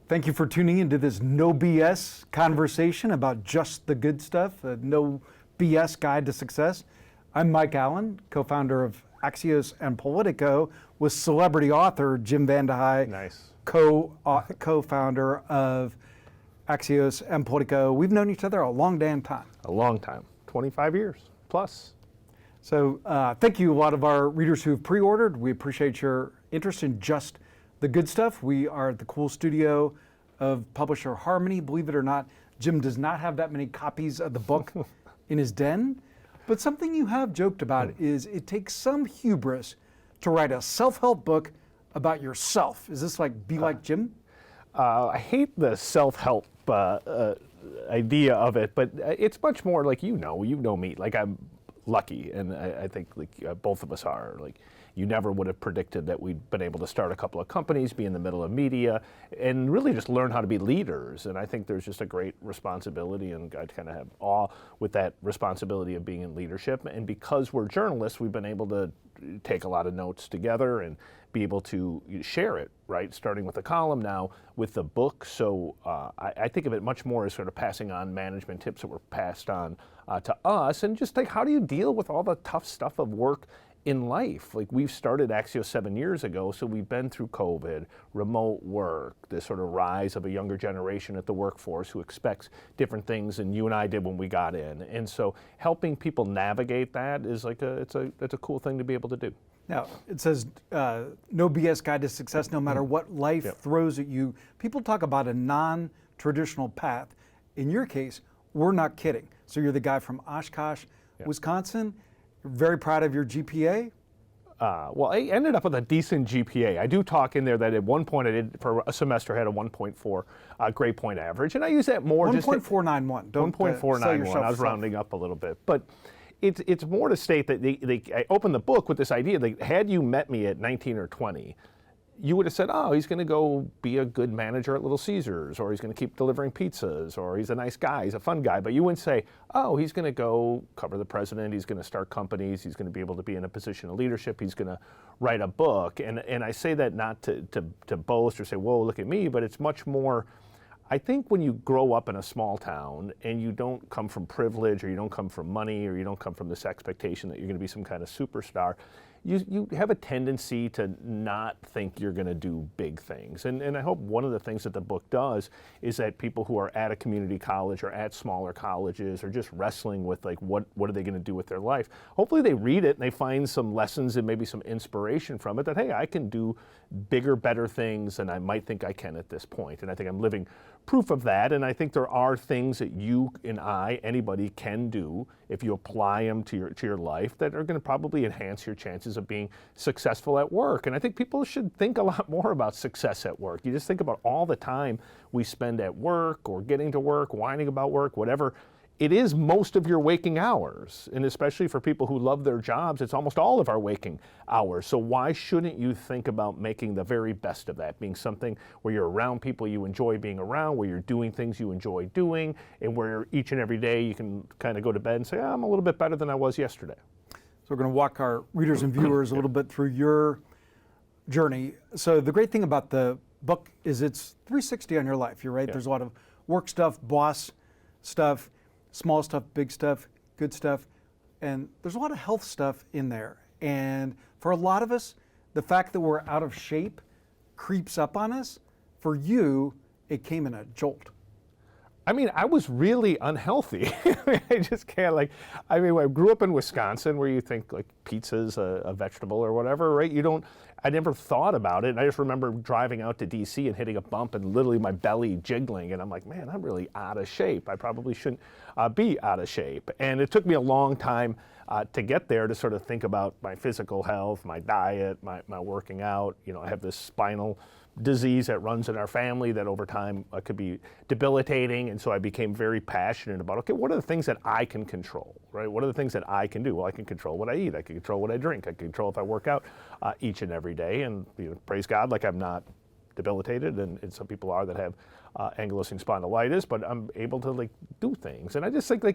Thank you for tuning into this no BS conversation about just the good stuff, a no BS guide to success. I'm Mike Allen, co-founder of Axios and Politico, with celebrity author Jim VandeHei, Nice. co-founder of Axios and Politico. We've known each other a long damn time. A long time, 25 years plus. So thank you, a lot of our readers who have pre-ordered. We appreciate your interest in just the good stuff. We are at the cool studio of publisher Harmony. Believe it or not, Jim does not have that many copies of the book in his den. But something you have joked about is it takes some hubris to write a self-help book about yourself. Is this like Be Like Jim? I hate the self-help idea of it, but it's much more like, you know me. Like, I'm lucky, and I think both of us are. Like, you never would have predicted that we'd been able to start a couple of companies, be in the middle of media, and really just learn how to be leaders. And I think there's just a great responsibility, and I kind of have awe with that responsibility of being in leadership. And because we're journalists, we've been able to take a lot of notes together and be able to share it, right? Starting with a column, now with the book. So I think of it much more as sort of passing on management tips that were passed on to us, and just like, how do you deal with all the tough stuff of work in life? Like, we've started Axios 7 years ago, so we've been through COVID, remote work, this sort of rise of a younger generation at the workforce who expects different things than you and I did when we got in. And so helping people navigate that is like it's a cool thing to be able to do. Now, it says no BS guide to success, no matter what life throws at you. People talk about a non-traditional path. In your case, we're not kidding. So you're the guy from Oshkosh, Wisconsin. You're very proud of your GPA. Well, I ended up with a decent GPA. I do talk in there that at one point I did, for a semester, had a 1.4 grade point average, and I use that more. 1.491. 1.491. I was rounding up a little bit, but it's more to state that I opened the book with this idea that had you met me at 19 or 20, you would have said, oh, he's going to go be a good manager at Little Caesars, or he's going to keep delivering pizzas, or he's a nice guy, he's a fun guy. But you wouldn't say, oh, he's going to go cover the president, he's going to start companies, he's going to be able to be in a position of leadership, he's going to write a book. And I say that not to boast or say, whoa, look at me, but it's much more, I think when you grow up in a small town and you don't come from privilege, or you don't come from money, or you don't come from this expectation that you're going to be some kind of superstar, you have a tendency to not think you're going to do big things. And I hope one of the things that the book does is that people who are at a community college or at smaller colleges or just wrestling with, like, what are they going to do with their life, hopefully they read it and they find some lessons and maybe some inspiration from it that, hey, I can do bigger, better things than I might think I can at this point. And I think I'm living proof of that. And I think there are things that you and anybody can do if you apply them to your life that are going to probably enhance your chances of being successful at work. And I think people should think a lot more about success at work. You just think about all the time we spend at work, or getting to work, whining about work, whatever. It is most of your waking hours, and especially for people who love their jobs, it's almost all of our waking hours. So why shouldn't you think about making the very best of that, being something where you're around people you enjoy being around, where you're doing things you enjoy doing, and where each and every day you can kind of go to bed and say, I'm a little bit better than I was yesterday. So we're going to walk our readers and viewers a little bit through your journey. So the great thing about the book is it's 360 on your life. You're right. There's a lot of work stuff, boss stuff, small stuff, big stuff, good stuff, and there's a lot of health stuff in there. And for a lot of us, the fact that we're out of shape creeps up on us. For you, it came in a jolt. I mean, I was really unhealthy. I just can't, I grew up in Wisconsin, where you think like pizza's a vegetable or whatever, right? I never thought about it. And I just remember driving out to DC and hitting a bump and literally my belly jiggling. And I'm like, man, I'm really out of shape. I probably shouldn't be out of shape. And it took me a long time to get there, to sort of think about my physical health, my diet, my working out. I have this spinal disease that runs in our family that over time could be debilitating. And so I became very passionate about, okay, what are the things that I can control, right? What are the things that I can do? Well, I can control what I eat. I can control what I drink. I can control if I work out each and every day. And praise God, like, I'm not debilitated, and some people are that have ankylosing spondylitis, but I'm able to do things. And I just think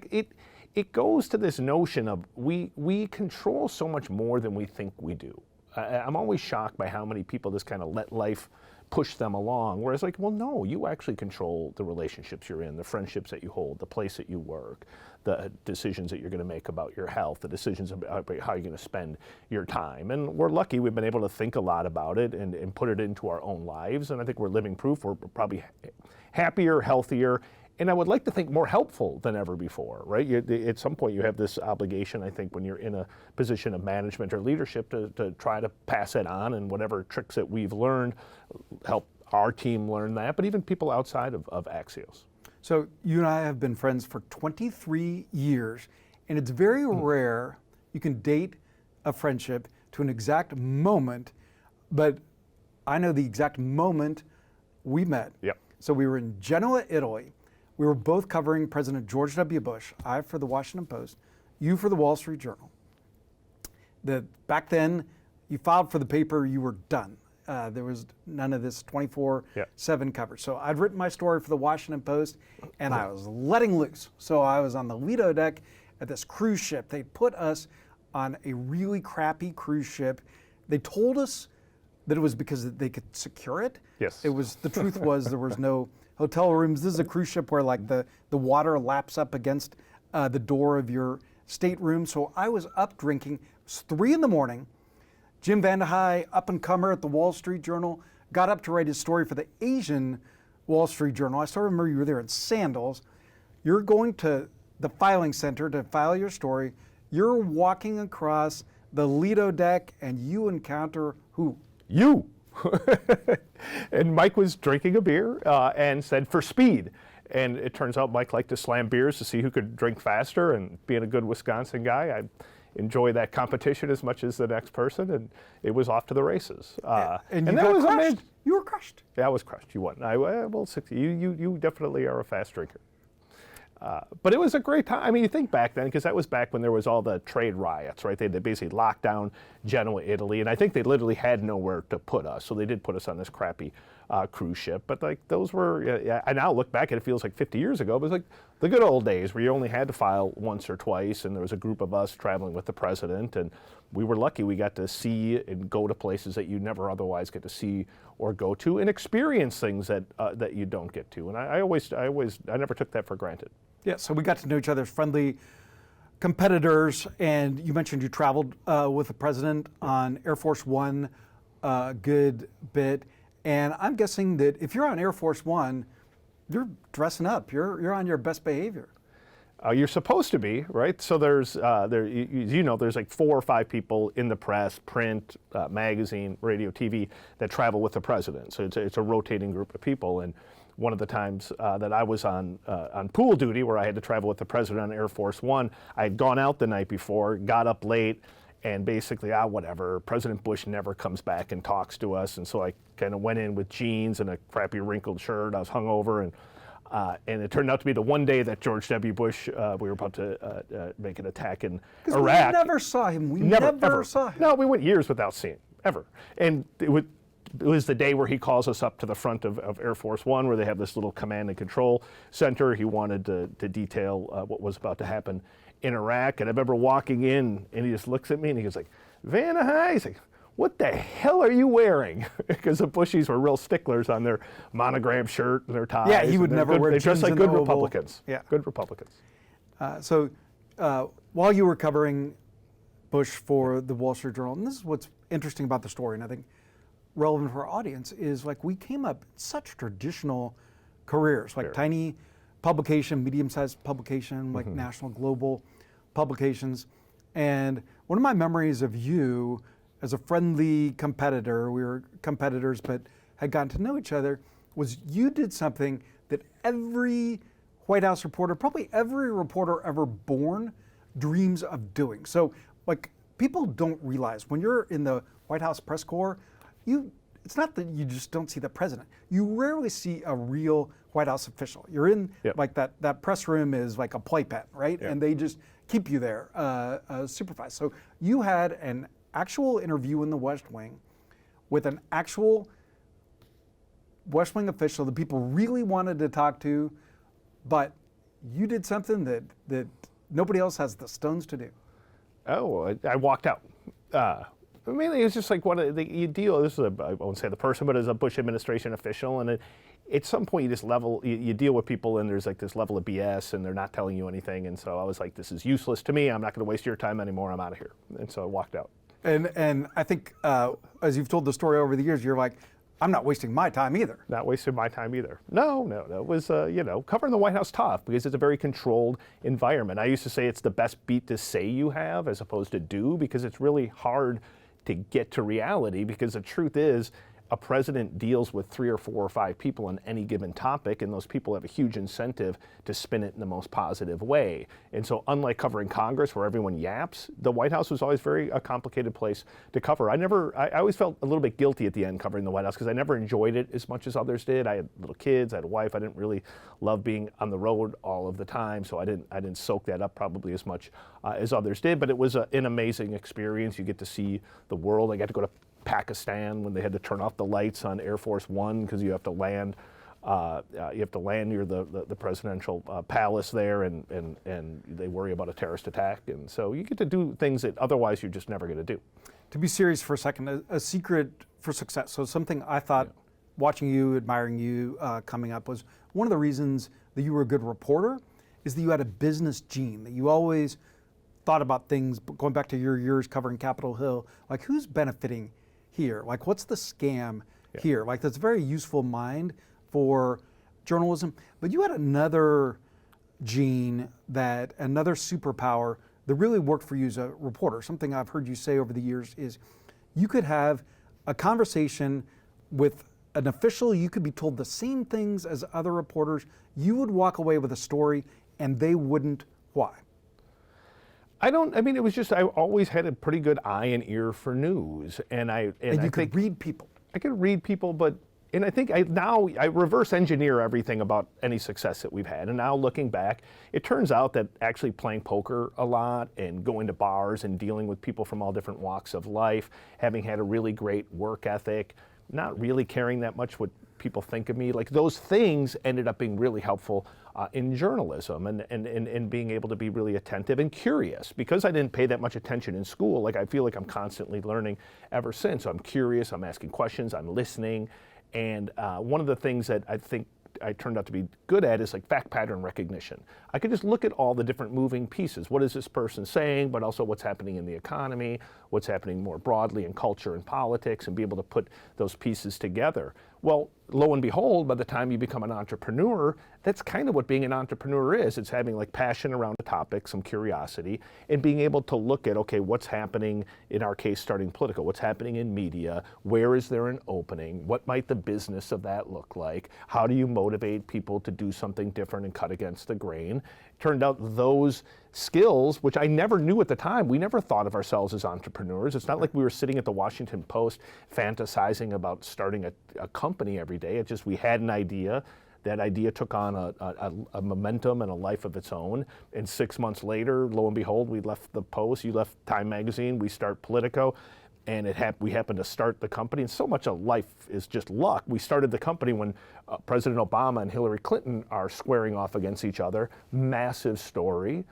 it goes to this notion of we control so much more than we think we do. I'm always shocked by how many people just kind of let life push them along. Whereas like, well, no, you actually control the relationships you're in, the friendships that you hold, the place that you work, the decisions that you're going to make about your health, the decisions about how you're going to spend your time. And we're lucky we've been able to think a lot about it and put it into our own lives. And I think we're living proof we're probably happier, healthier, and I would like to think more helpful than ever before, right? At some point you have this obligation, I think, when you're in a position of management or leadership to try to pass it on, and whatever tricks that we've learned, help our team learn that, but even people outside of Axios. So you and I have been friends for 23 years, and it's very rare you can date a friendship to an exact moment, but I know the exact moment we met. Yep. So we were in Genoa, Italy. We were both covering President George W. Bush, I for the Washington Post, you for the Wall Street Journal. Back then, you filed for the paper, you were done. There was none of this 24/7 coverage. So I'd written my story for the Washington Post, and I was letting loose. So I was on the Lido deck at this cruise ship. They put us on a really crappy cruise ship. They told us that it was because they could secure it. Yes. The truth was there was no hotel rooms. This is a cruise ship where like the water laps up against the door of your stateroom. So I was up drinking. It was 3 a.m. Jim VandeHei, up-and-comer at the Wall Street Journal, got up to write his story for the Asian Wall Street Journal. I still remember you were there in sandals. You're going to the filing center to file your story. You're walking across the Lido deck, and you encounter who? You. And Mike was drinking a beer and said, for speed. And it turns out Mike liked to slam beers to see who could drink faster, and being a good Wisconsin guy, I enjoy that competition as much as the next person, and it was off to the races. And that was crushed. You were crushed. Yeah, I was crushed. You won. Well, 60. You definitely are a fast drinker. But it was a great time. I mean, you think back then, because that was back when there was all the trade riots, right? They basically locked down Genoa, Italy, and I think they literally had nowhere to put us. So they did put us on this crappy cruise ship. But like those were, I now look back and it feels like 50 years ago, but it was like the good old days where you only had to file once or twice, and there was a group of us traveling with the president, and we were lucky we got to see and go to places that you never otherwise get to see or go to, and experience things that that you don't get to. And I never took that for granted. Yeah, so we got to know each other as friendly competitors, and you mentioned you traveled with the president on Air Force One a good bit, and I'm guessing that if you're on Air Force One, you're dressing up, you're on your best behavior. You're supposed to be, right? So there's, there's like 4 or 5 people in the press, print, magazine, radio, TV that travel with the president. So it's a rotating group of people. And one of the times that I was on pool duty, where I had to travel with the president on Air Force One, I had gone out the night before, got up late, and basically, whatever. President Bush never comes back and talks to us, and so I kind of went in with jeans and a crappy wrinkled shirt. I was hungover, and it turned out to be the one day that George W. Bush, we were about to make an attack in Iraq. We never saw him. We never saw him. No, we went years without seeing him, ever. And it was the day where he calls us up to the front of Air Force One, where they have this little command and control center. He wanted to detail what was about to happen in Iraq. And I remember walking in, and he just looks at me, and he goes like, VandeHei? He's like, what the hell are you wearing? Because the Bushies were real sticklers on their monogram shirt and their ties. Yeah, he would never wear jeans. They dressed like good Oval. Republicans. Yeah. Good Republicans. So while you were covering Bush for the Wall Street Journal, and this is what's interesting about the story, and I think relevant for our audience, is like we came up in such traditional careers, like tiny publication, medium-sized publication, like national, global publications. And one of my memories of you as a friendly competitor, we were competitors but had gotten to know each other, was you did something that every White House reporter, probably every reporter ever born, dreams of doing. So like people don't realize when you're in the White House press corps, it's not that you just don't see the president. You rarely see a real White House official. You're in like that press room is like a playpen, right? And they just keep you there supervised. So you had an actual interview in the West Wing with an actual West Wing official that people really wanted to talk to, but you did something that nobody else has the stones to do. Oh, I walked out. Mainly, it's just like you deal. This is I won't say the person, but as a Bush administration official, and at some point you just you deal with people, and there's like this level of BS, and they're not telling you anything. And so I was like, this is useless to me. I'm not going to waste your time anymore. I'm out of here. And so I walked out. And I think as you've told the story over the years, you're like, I'm not wasting my time either. Not wasting my time either. No. It was, covering the White House tough because it's a very controlled environment. I used to say it's the best beat to say you have as opposed to do, because it's really hard to get to reality, because the truth is a president deals with 3 or 4 or 5 people on any given topic, and those people have a huge incentive to spin it in the most positive way. And so unlike covering Congress where everyone yaps, the White House was always a complicated place to cover. I always felt a little bit guilty at the end covering the White House because I never enjoyed it as much as others did. I had little kids, I had a wife. I didn't really love being on the road all of the time, so I didn't soak that up probably as much as others did, but it was an amazing experience. You get to see the world. I got to go to Pakistan when they had to turn off the lights on Air Force One because you have to land near the presidential palace there, and they worry about a terrorist attack, and so you get to do things that otherwise you're just never going to do. To be serious for a second, a secret for success. So something I thought, watching you, admiring you coming up, was one of the reasons that you were a good reporter is that you had a business gene, that you always thought about things, going back to your years covering Capitol Hill, like who's benefiting here? Like, what's the scam here? Like, that's a very useful mind for journalism. But you had another gene, another superpower that really worked for you as a reporter. Something I've heard you say over the years is you could have a conversation with an official, you could be told the same things as other reporters. You would walk away with a story and they wouldn't. Why? It was just, I always had a pretty good eye and ear for news. And you could read people. I could read people, and I think I reverse engineer everything about any success that we've had. And now looking back, it turns out that actually playing poker a lot and going to bars and dealing with people from all different walks of life, having had a really great work ethic, not really caring that much what people think of me, like those things ended up being really helpful in journalism and being able to be really attentive and curious. Because I didn't pay that much attention in school, like I feel like I'm constantly learning ever since. So I'm curious, I'm asking questions, I'm listening. And one of the things that I think I turned out to be good at is like fact pattern recognition. I could just look at all the different moving pieces. What is this person saying, but also what's happening in the economy, what's happening more broadly in culture and politics, and be able to put those pieces together. Well, lo and behold, by the time you become an entrepreneur, that's kind of what being an entrepreneur is. It's having like passion around a topic, some curiosity, and being able to look at, okay, what's happening, in our case, starting Politico, what's happening in media, where is there an opening, what might the business of that look like, how do you motivate people to do something different and cut against the grain. Turned out those skills, which I never knew at the time, we never thought of ourselves as entrepreneurs. It's not like we were sitting at the Washington Post fantasizing about starting a company every day. It's just we had an idea. That idea took on a momentum and a life of its own. And 6 months later, lo and behold, we left the Post, you left Time Magazine, we start Politico, and we happened to start the company. And so much of life is just luck. We started the company when President Obama and Hillary Clinton are squaring off against each other. Massive story.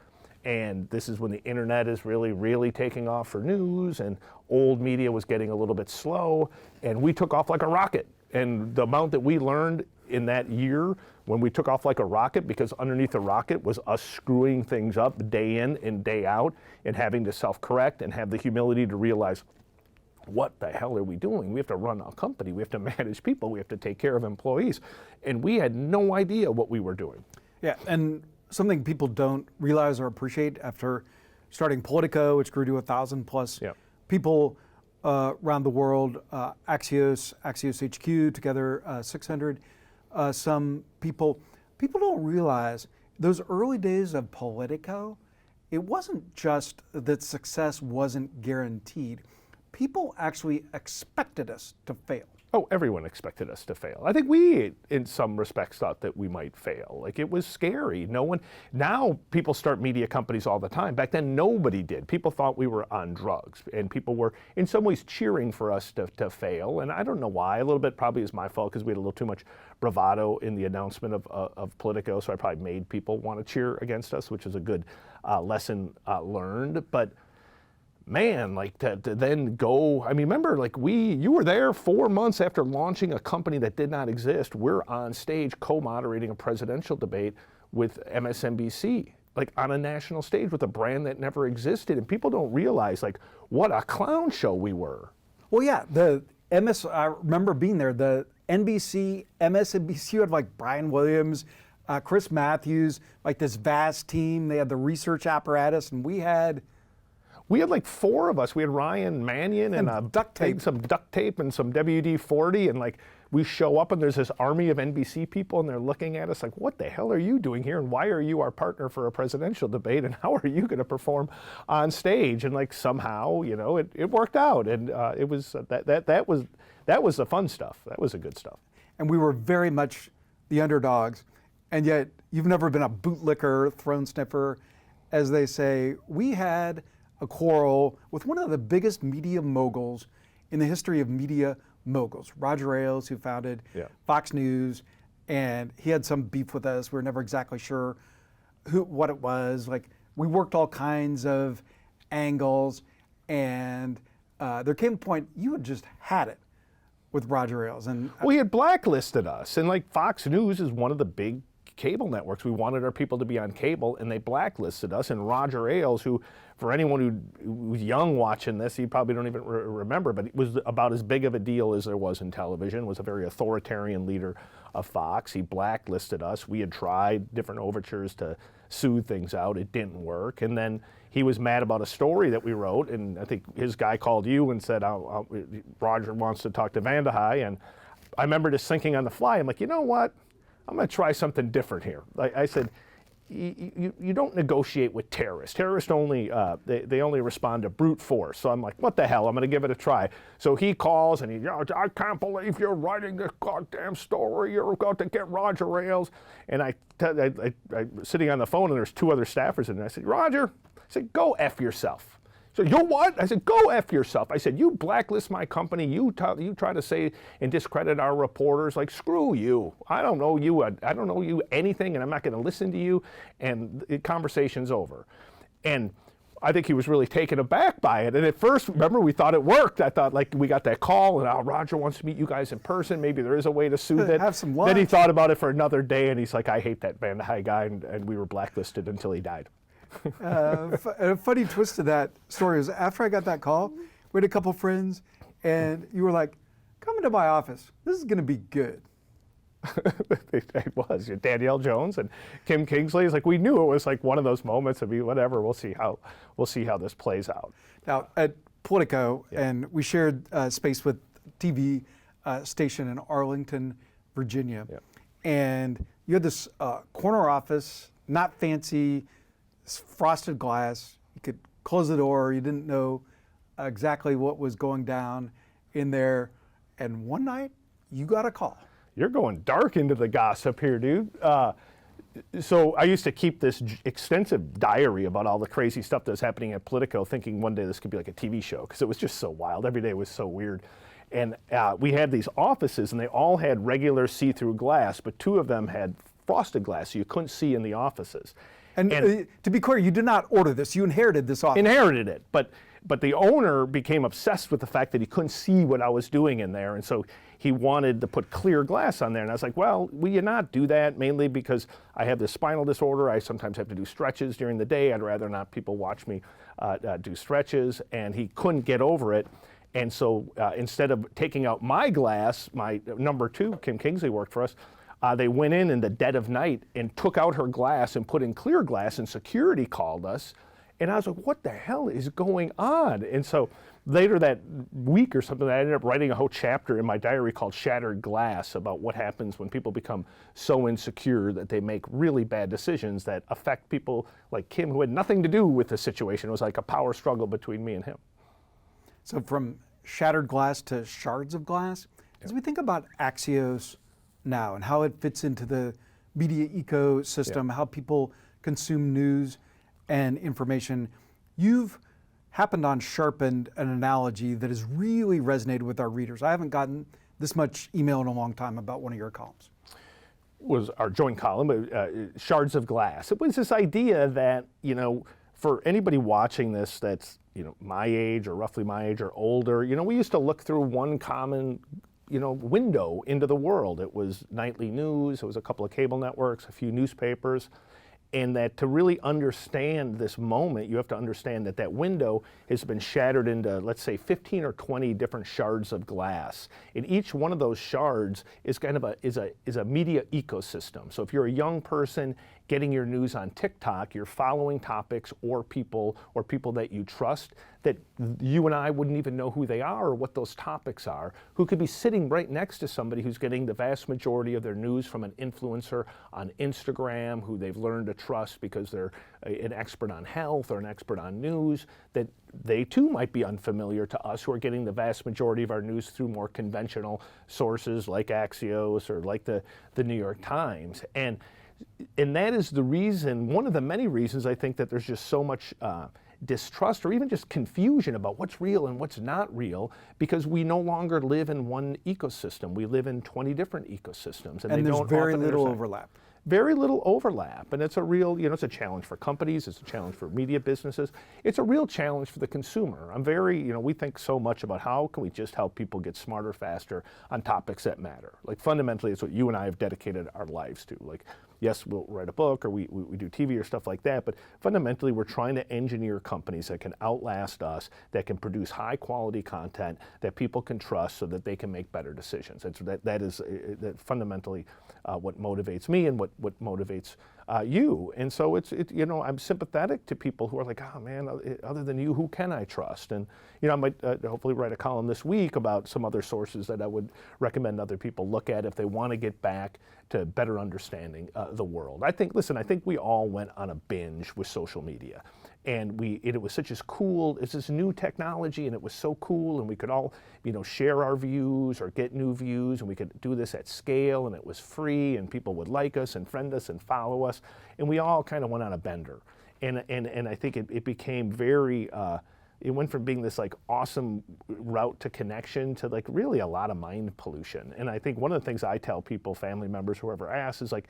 And this is when the internet is really, really taking off for news, and old media was getting a little bit slow, and we took off like a rocket. And the amount that we learned in that year when we took off like a rocket, because underneath the rocket was us screwing things up day in and day out and having to self-correct and have the humility to realize, what the hell are we doing? We have to run a company, we have to manage people, we have to take care of employees. And we had no idea what we were doing. Yeah, and something people don't realize or appreciate after starting Politico, which grew to 1,000 plus people around the world, Axios HQ, together 600 some people. People don't realize those early days of Politico, it wasn't just that success wasn't guaranteed. People actually expected us to fail. Oh, everyone expected us to fail. I think we, in some respects, thought that we might fail. Like, it was scary. Now people start media companies all the time. Back then, nobody did. People thought we were on drugs, and people were, in some ways, cheering for us to fail. And I don't know why. A little bit probably is my fault, because we had a little too much bravado in the announcement of Politico, so I probably made people want to cheer against us, which is a good lesson learned. But man, like to then go, I mean, remember, like you were there 4 months after launching a company that did not exist. We're on stage co-moderating a presidential debate with MSNBC, like on a national stage with a brand that never existed. And people don't realize like what a clown show we were. Well, yeah, I remember being there, the NBC, MSNBC, you had like Brian Williams, Chris Matthews, like this vast team. They had the research apparatus, and we had like 4 of us. We had Ryan Mannion and duct tape, some duct tape and some WD-40, and like we show up and there's this army of NBC people and they're looking at us like, what the hell are you doing here? And why are you our partner for a presidential debate? And how are you going to perform on stage? And like somehow, you know, it worked out. And it was that was the fun stuff. That was the good stuff. And we were very much the underdogs. And yet you've never been a bootlicker, throne sniffer, as they say. We had a quarrel with one of the biggest media moguls in the history of media moguls, Roger Ailes, who founded Fox News, and he had some beef with us. We were never exactly sure what it was. Like, we worked all kinds of angles, and there came a point you had just had it with Roger Ailes. And well, he had blacklisted us, and like Fox News is one of the big cable networks. We wanted our people to be on cable, and they blacklisted us. And Roger Ailes, who, for anyone who was young watching this, you probably don't even remember, but it was about as big of a deal as there was in television, was a very authoritarian leader of Fox. He blacklisted us. We had tried different overtures to soothe things out. It didn't work. And then he was mad about a story that we wrote, and I think his guy called you and said, Roger wants to talk to VandeHei. And I remember just thinking on the fly, I'm like, you know what? I'm going to try something different here. I said, you don't negotiate with terrorists. Terrorists only, they only respond to brute force. So I'm like, what the hell? I'm going to give it a try. So he calls and I can't believe you're writing this goddamn story. You're about to get Roger Ailes. And I sitting on the phone, and there's 2 other staffers, and I said, Roger, I said, go F yourself. So you're what? I said, go F yourself. I said, you blacklist my company. You try to say and discredit our reporters. Like, screw you. I don't know you. I don't know you anything, and I'm not going to listen to you. And the conversation's over. And I think he was really taken aback by it. And at first, remember, we thought it worked. I thought, like, we got that call, and Roger wants to meet you guys in person. Maybe there is a way to soothe it. Have some lunch. Then he thought about it for another day, and he's like, I hate that VandeHei guy, and we were blacklisted until he died. A funny twist to that story is after I got that call, we had a couple friends, and you were like, come into my office. This is going to be good. It was. Danielle Jones and Kim Kingsley. It's like, we knew it was like one of those moments. I mean, whatever. We'll see how this plays out. Now at Politico, and we shared space with TV station in Arlington, Virginia, and you had this corner office, not fancy, frosted glass. You could close the door. You didn't know exactly what was going down in there. And one night, you got a call. You're going dark into the gossip here, dude. So I used to keep this extensive diary about all the crazy stuff that was happening at Politico, thinking one day this could be like a TV show, because it was just so wild. Every day was so weird. And we had these offices, and they all had regular see-through glass, but 2 of them had frosted glass, so you couldn't see in the offices. And to be clear, you did not order this. You inherited this office. Inherited it, but the owner became obsessed with the fact that he couldn't see what I was doing in there, and so he wanted to put clear glass on there. And I was like, well, will you not do that? Mainly because I have this spinal disorder. I sometimes have to do stretches during the day. I'd rather not people watch me do stretches. And he couldn't get over it. And so instead of taking out my glass, my number 2, Kim Kingsley, worked for us, they went in the dead of night and took out her glass and put in clear glass, and security called us. And I was like, what the hell is going on? And so later that week or something, I ended up writing a whole chapter in my diary called Shattered Glass, about what happens when people become so insecure that they make really bad decisions that affect people like Kim, who had nothing to do with the situation. It was like a power struggle between me and him. So from shattered glass to shards of glass, as we think about Axios now and how it fits into the media ecosystem, how people consume news and information, you've happened on sharpened an analogy that has really resonated with our readers. I haven't gotten this much email in a long time about one of your columns. Was our joint column, Shards of Glass. It was this idea that, for anybody watching this that's, my age or roughly my age or older, we used to look through one common, window into the world. It was nightly news, it was a couple of cable networks, a few newspapers. And that to really understand this moment, you have to understand that that window has been shattered into, let's say, 15 or 20 different shards of glass. And each one of those shards is kind of a media ecosystem. So if you're a young person getting your news on TikTok, you're following topics or people that you trust that you and I wouldn't even know who they are or what those topics are, who could be sitting right next to somebody who's getting the vast majority of their news from an influencer on Instagram, who they've learned to trust because they're an expert on health or an expert on news, that they too might be unfamiliar to us who are getting the vast majority of our news through more conventional sources like Axios or like the New York Times. And that is the reason, one of the many reasons I think that there's just so much distrust or even just confusion about what's real and what's not real, because we no longer live in one ecosystem. We live in 20 different ecosystems. And there's very little overlap. Very little overlap, and it's a real, it's a challenge for companies, it's a challenge for media businesses, it's a real challenge for the consumer. I'm very, we think so much about how can we just help people get smarter faster on topics that matter. Like fundamentally, it's what you and I have dedicated our lives to. Like, yes, we'll write a book or we do TV or stuff like that, but fundamentally we're trying to engineer companies that can outlast us, that can produce high quality content that people can trust so that they can make better decisions. That is fundamentally what motivates me and what motivates you. And so I'm sympathetic to people who are like, oh man, other than you, who can I trust? And I might hopefully write a column this week about some other sources that I would recommend other people look at if they want to get back to better understanding the world. I think we all went on a binge with social media. And it was such as cool, it's this new technology and it was so cool, and we could all, share our views or get new views, and we could do this at scale, and it was free, and people would like us and friend us and follow us, and we all kind of went on a bender. And I think it became very, it went from being this like awesome route to connection to like really a lot of mind pollution. And I think one of the things I tell people, family members, whoever asks, is like,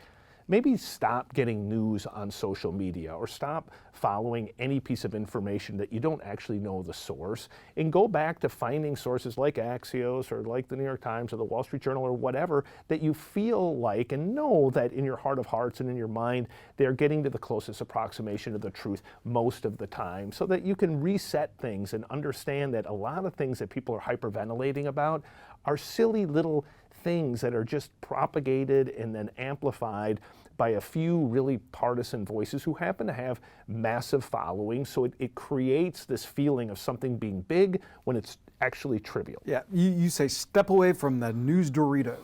maybe stop getting news on social media or stop following any piece of information that you don't actually know the source, and go back to finding sources like Axios or like the New York Times or the Wall Street Journal or whatever that you feel like and know that in your heart of hearts and in your mind they're getting to the closest approximation of the truth most of the time, so that you can reset things and understand that a lot of things that people are hyperventilating about are silly little things that are just propagated and then amplified by a few really partisan voices who happen to have massive followings. So it creates this feeling of something being big when it's actually trivial. Yeah, you say step away from the news Doritos.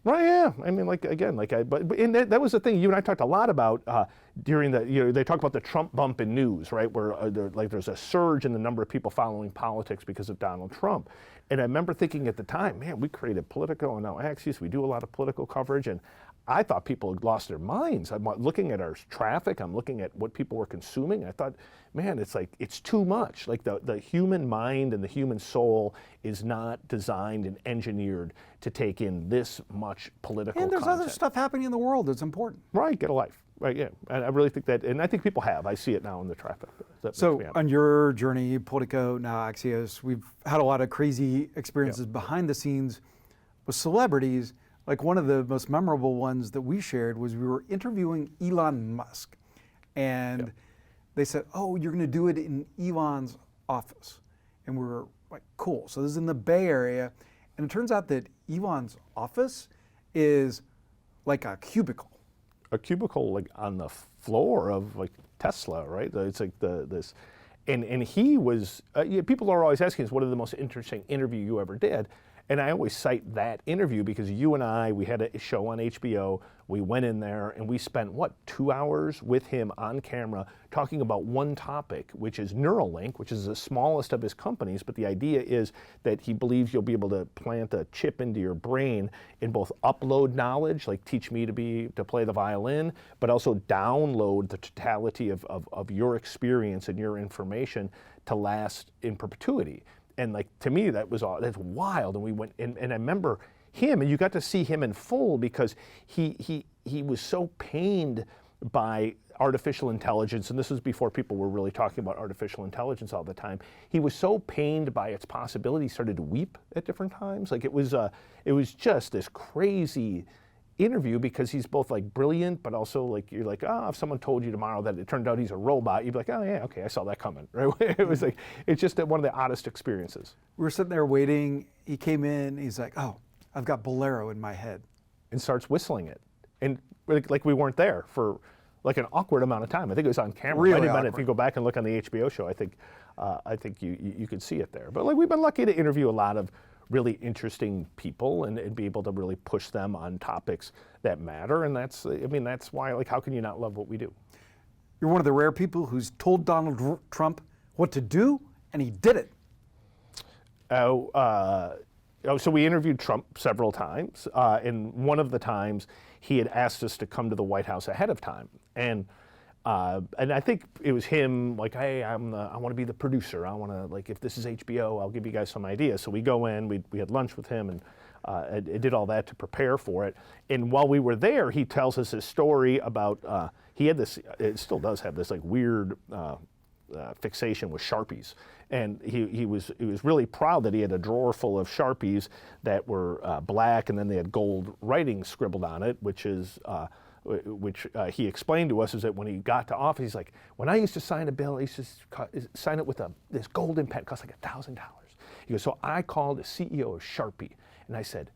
Right, yeah. I mean, and that was the thing you and I talked a lot about during they talk about the Trump bump in news, right? Where there's a surge in the number of people following politics because of Donald Trump. And I remember thinking at the time, man, we created Politico and now Axios. We do a lot of political coverage, and I thought people had lost their minds. I'm looking at our traffic. I'm looking at what people were consuming. I thought, man, it's too much. Like the human mind and the human soul is not designed and engineered to take in this much political content. And there's other stuff happening in the world that's important. Right, get a life. Right, yeah. And I really think that, and I think people have. I see it now in the traffic. So on your journey, Politico, now Axios, we've had a lot of crazy experiences behind the scenes with celebrities. Like one of the most memorable ones that we shared was we were interviewing Elon Musk, and they said, oh, you're going to do it in Elon's office. And we were like, cool. So this is in the Bay Area. And it turns out that Elon's office is like a cubicle. A cubicle like on the floor of like Tesla, right? It's like this, and he was. People are always asking us, what is the most interesting interview you ever did? And I always cite that interview because you and I, we had a show on HBO. We went in there and we spent 2 hours with him on camera talking about one topic, which is Neuralink, which is the smallest of his companies. But the idea is that he believes you'll be able to plant a chip into your brain and both upload knowledge, like teach me to play the violin, but also download the totality of your experience and your information to last in perpetuity. And like to me, that's wild. And we went and I remember him, and you got to see him in full because he was so pained by artificial intelligence, and this was before people were really talking about artificial intelligence all the time. He was so pained by its possibility, he started to weep at different times. Like it was just this crazy interview because he's both like brilliant, but also like you're like, oh, if someone told you tomorrow that it turned out he's a robot, you'd be like, oh yeah, okay, I saw that coming, right? It was like, it's just one of the oddest experiences. We were sitting there waiting. He came in. He's like, oh, I've got Bolero in my head, and starts whistling it, and like we weren't there for like an awkward amount of time. I think it was on camera. Really awkward. If you go back and look on the HBO show, I think you could see it there. But like we've been lucky to interview a lot of really interesting people and be able to really push them on topics that matter. And that's why, like, how can you not love what we do? You're one of the rare people who's told Donald Trump what to do, and he did it. So we interviewed Trump several times, and one of the times he had asked us to come to the White House ahead of time, and I think it was him like, hey, I want to be the producer. I want to, like, if this is HBO, I'll give you guys some ideas. So we go in, we had lunch with him, and did all that to prepare for it. And while we were there, he tells us his story about he had this, it still does have this like weird fixation with Sharpies. And he was really proud that he had a drawer full of Sharpies that were black, and then they had gold writing scribbled on it, which he explained to us is that when he got to office, he's like, when I used to sign a bill, I used to sign it with this golden pen. It cost like $1,000. He goes, so I called the CEO of Sharpie, and I said,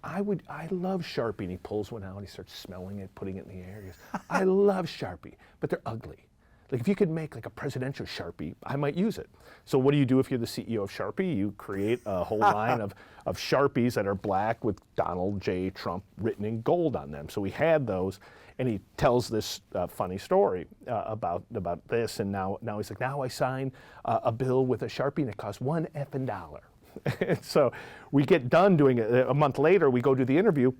I love Sharpie. And he pulls one out, he starts smelling it, putting it in the air. He goes, I love Sharpie, but they're ugly. Like if you could make like a presidential Sharpie, I might use it. So what do you do if you're the CEO of Sharpie? You create a whole line of Sharpies that are black with Donald J. Trump written in gold on them. So we had those, and he tells this funny story about this. And now he's like, now I sign a bill with a Sharpie, and it costs $1 effing. So we get done doing it. A month later, we go do the interview.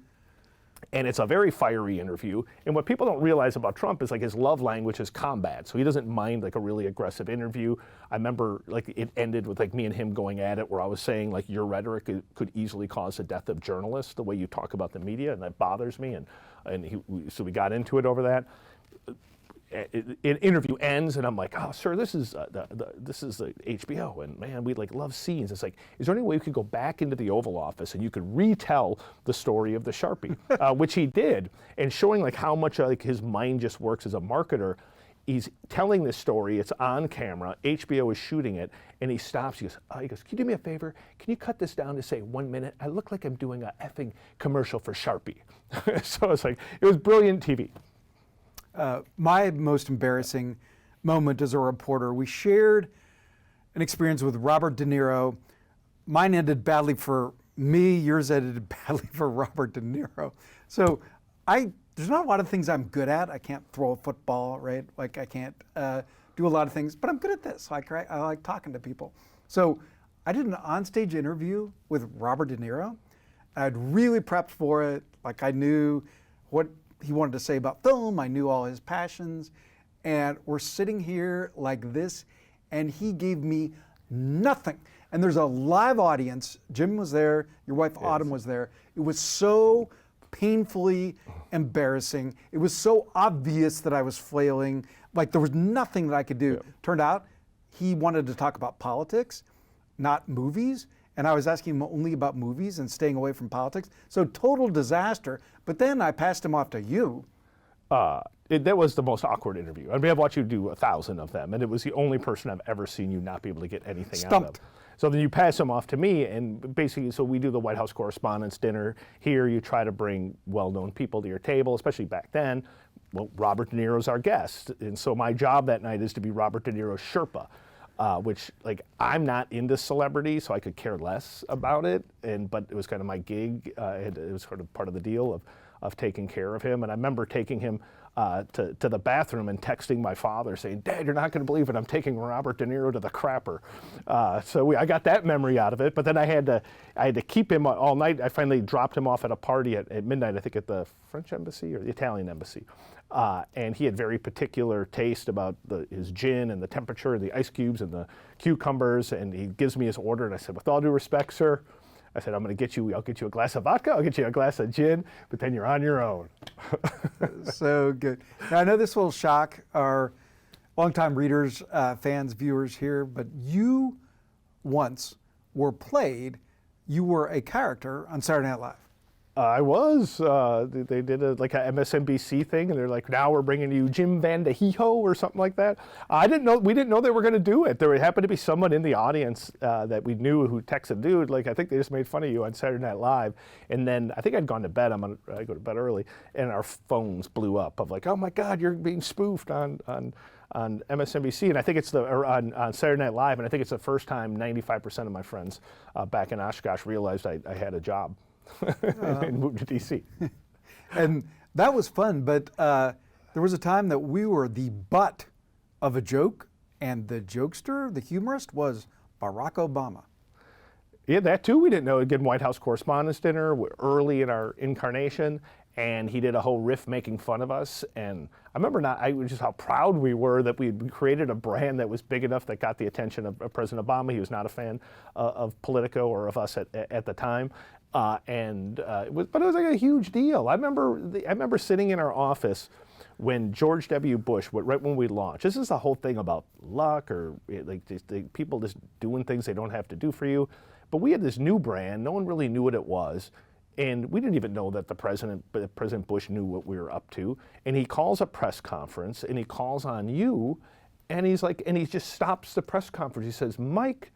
And it's a very fiery interview. And what people don't realize about Trump is like his love language is combat. So he doesn't mind like a really aggressive interview. I remember like it ended with like me and him going at it where I was saying like your rhetoric could easily cause the death of journalists, the way you talk about the media, and that bothers me. So we got into it over that. An interview ends, and I'm like, "Oh, sir, this is the HBO, and man, we like love scenes." It's like, is there any way you could go back into the Oval Office and you could retell the story of the Sharpie, which he did, and showing like how much like his mind just works as a marketer. He's telling this story. It's on camera. HBO is shooting it, and he stops. He goes, "Can you do me a favor? Can you cut this down to say 1 minute? I look like I'm doing a effing commercial for Sharpie." So it's like it was brilliant TV. My most embarrassing moment as a reporter, we shared an experience with Robert De Niro. Mine ended badly for me, yours ended badly for Robert De Niro. So there's not a lot of things I'm good at. I can't throw a football, right? Like I can't do a lot of things, but I'm good at this. Like I like talking to people. So I did an onstage interview with Robert De Niro. I'd really prepped for it. Like I knew what he wanted to say about film. I knew all his passions. And we're sitting here like this, and he gave me nothing. And there's a live audience. Jim was there. Your wife Autumn was there. It was so painfully embarrassing. It was so obvious that I was flailing. Like there was nothing that I could do. Yeah. Turned out he wanted to talk about politics, not movies. And I was asking him only about movies and staying away from politics. So total disaster. But then I passed him off to you. That was the most awkward interview. I mean, I've watched you do 1,000 of them, and it was the only person I've ever seen you not be able to get anything out of. So then you pass him off to me, and basically, so we do the White House Correspondents' Dinner. Here, you try to bring well-known people to your table, especially back then. Well, Robert De Niro's our guest, and so my job that night is to be Robert De Niro's Sherpa. Which, like, I'm not into celebrity, so I could care less about it. But it was kind of my gig. It was sort of part of the deal of taking care of him. And I remember taking him to the bathroom and texting my father saying, "Dad, you're not going to believe it. I'm taking Robert De Niro to the crapper." So I got that memory out of it. But then I had to keep him all night. I finally dropped him off at a party at midnight, I think at the French embassy or the Italian embassy. And he had very particular taste about his gin and the temperature and the ice cubes and the cucumbers, and he gives me his order, and I said, "With all due respect, sir, I said, I'll get you a glass of vodka, I'll get you a glass of gin, but then you're on your own. So good. Now, I know this will shock our longtime readers, fans, viewers here, but you once were a character on Saturday Night Live. I was. They did a MSNBC thing, and they're like, now we're bringing you Jim VandeHei or something like that. We didn't know they were going to do it. There happened to be someone in the audience that we knew who texted, dude, like, I think they just made fun of you on Saturday Night Live. And then I think I'd gone to bed. I go to bed early, and our phones blew up of like, oh my God, you're being spoofed on MSNBC, and I think it's on Saturday Night Live, and I think it's the first time 95% of my friends back in Oshkosh realized I had a job. And moved to DC. And that was fun, but there was a time that we were the butt of a joke, and the jokester, the humorist, was Barack Obama. Yeah, that too. We didn't know. Again, White House Correspondents' Dinner early in our incarnation, and he did a whole riff making fun of us. And I remember just how proud we were that we created a brand that was big enough that got the attention of President Obama. He was not a fan of Politico or of us at the time. But it was like a huge deal. I remember sitting in our office when George W. Bush, right when we launched. This is the whole thing about luck or like people just doing things they don't have to do for you. But we had this new brand. No one really knew what it was. And we didn't even know that President Bush knew what we were up to. And he calls a press conference and he calls on you, and he just stops the press conference. He says, Mike,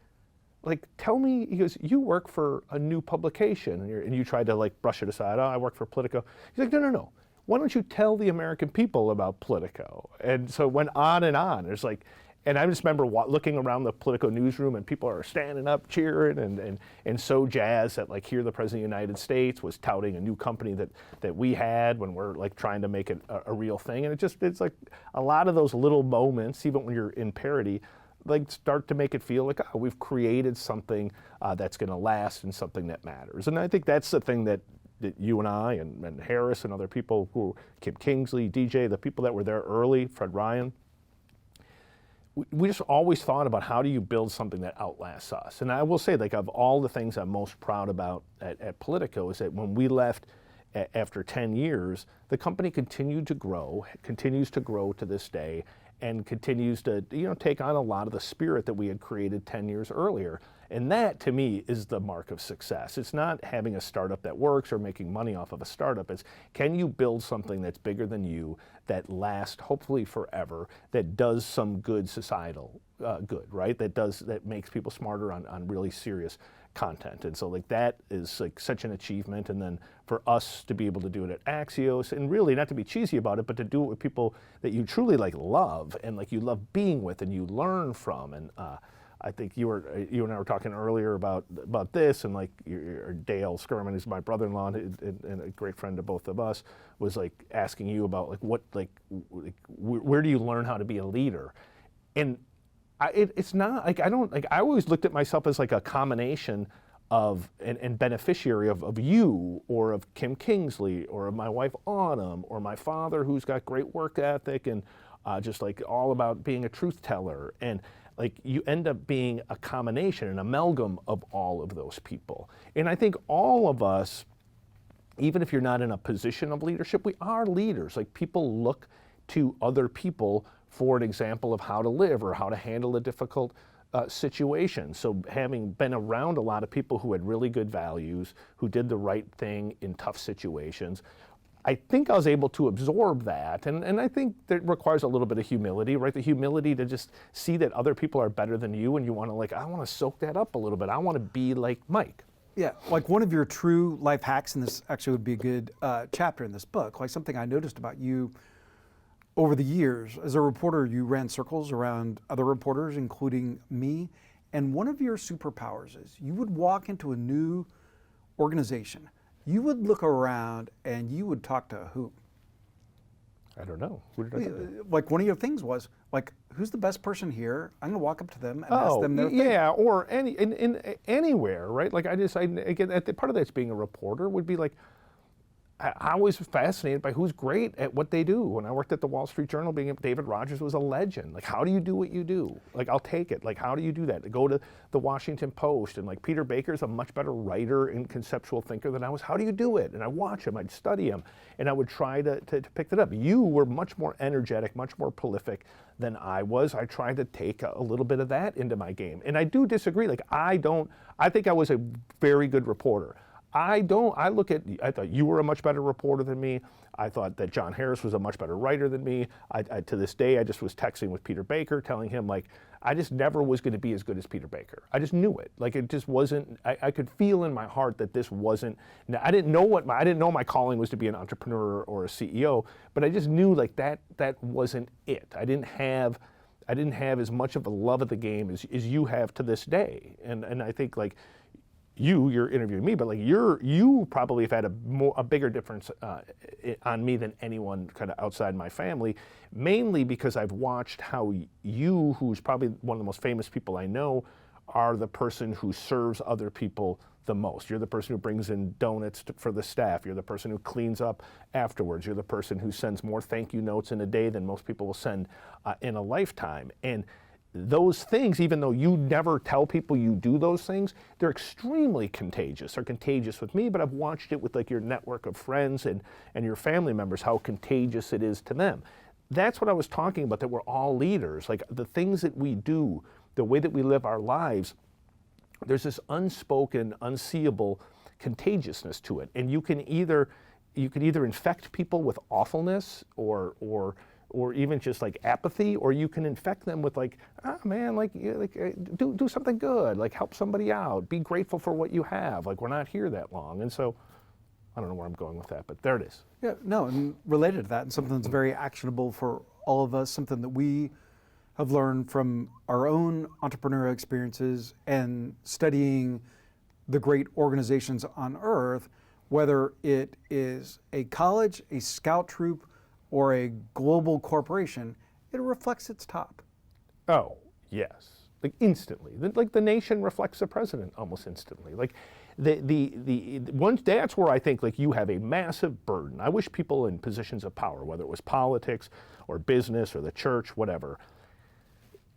like, tell me, he goes, you work for a new publication, and you tried to like brush it aside. Oh, I work for Politico. He's like, no. Why don't you tell the American people about Politico? And so it went on and on. There's like, and I just remember looking around the Politico newsroom, and people are standing up, cheering, and so jazzed that like here the President of the United States was touting a new company that we had when we're like trying to make it a real thing. And it's like a lot of those little moments, even when you're in parody, like start to make it feel like, oh, we've created something that's going to last and something that matters. And I think that's the thing that you and I and Harris and other people Kim Kingsley, DJ, the people that were there early, Fred Ryan, we just always thought about how do you build something that outlasts us. And I will say, like, of all the things I'm most proud about at Politico is that when we left after 10 years, the company continued to grow, continues to grow to this day, and continues to take on a lot of the spirit that we had created 10 years earlier. And that, to me, is the mark of success. It's not having a startup that works or making money off of a startup. It's, can you build something that's bigger than you, that lasts hopefully forever, that does some good societal good, right? That makes people smarter on really serious content. And so like that is like such an achievement. And then for us to be able to do it at Axios, and really not to be cheesy about it, but to do it with people that you truly like love and like you love being with and you learn from. And I think you and I were talking earlier about this, and like your Dale Skirman, who's my brother-in-law and a great friend to both of us, was like asking you about like where do you learn how to be a leader? And it's not like I always looked at myself as like a combination of and beneficiary of you or of Kim Kingsley or of my wife Autumn or my father, who's got great work ethic and just like all about being a truth teller. And like you end up being a combination, an amalgam of all of those people. And I think all of us, even if you're not in a position of leadership, we are leaders. Like people look to other people for an example of how to live or how to handle a difficult situation. So having been around a lot of people who had really good values, who did the right thing in tough situations, I think I was able to absorb that. And I think that requires a little bit of humility, right? The humility to just see that other people are better than you, and you want to like, I want to soak that up a little bit. I want to be like Mike. Yeah, like one of your true life hacks, and this actually would be a good chapter in this book, like something I noticed about you over the years. As a reporter, you ran circles around other reporters, including me. And one of your superpowers is you would walk into a new organization, you would look around and you would talk to who? I don't know. Who did I talk to? Like one of your things was like, who's the best person here? I'm going to walk up to them and ask them their thing. Yeah, or anywhere, right? Like again, part of that's being a reporter would be like, I was fascinated by who's great at what they do. When I worked at the Wall Street Journal, David Rogers was a legend. Like, how do you do what you do? Like, I'll take it. Like, how do you do that? To go to the Washington Post, and like Peter Baker's a much better writer and conceptual thinker than I was. How do you do it? And I watch him, I'd study him, and I would try to pick that up. You were much more energetic, much more prolific than I was. I tried to take a little bit of that into my game. And I do disagree. Like, I think I was a very good reporter. I thought you were a much better reporter than me. I thought that John Harris was a much better writer than me. To this day, I just was texting with Peter Baker, telling him, like, I just never was going to be as good as Peter Baker. I just knew it. Like, it just wasn't, I could feel in my heart that this wasn't, I didn't know my calling was to be an entrepreneur or a CEO, but I just knew, like, that wasn't it. I didn't have as much of a love of the game as you have to this day. And I think, like, you're interviewing me, but like you probably have had a bigger difference on me than anyone kind of outside my family, mainly because I've watched how you, who's probably one of the most famous people I know, are the person who serves other people the most. You're the person who brings in donuts for the staff. You're the person who cleans up afterwards. You're the person who sends more thank you notes in a day than most people will send in a lifetime. And those things, even though you never tell people you do those things, they're extremely contagious. They're contagious with me, but I've watched it with like your network of friends and your family members, how contagious it is to them. That's what I was talking about, that we're all leaders. Like, the things that we do, the way that we live our lives, there's this unspoken, unseeable contagiousness to it. And you can either infect people with awfulness or even just like apathy, or you can infect them with like, man, do something good, like help somebody out, be grateful for what you have. Like, we're not here that long. And so I don't know where I'm going with that, but there it is. Yeah, no, and related to that, and something that's very actionable for all of us, something that we have learned from our own entrepreneurial experiences and studying the great organizations on earth, whether it is a college, a scout troop, or a global corporation, it reflects its top. Oh, yes. Like, instantly. Like, the nation reflects the president almost instantly. Like, that's where I think, like, you have a massive burden. I wish people in positions of power, whether it was politics or business or the church, whatever,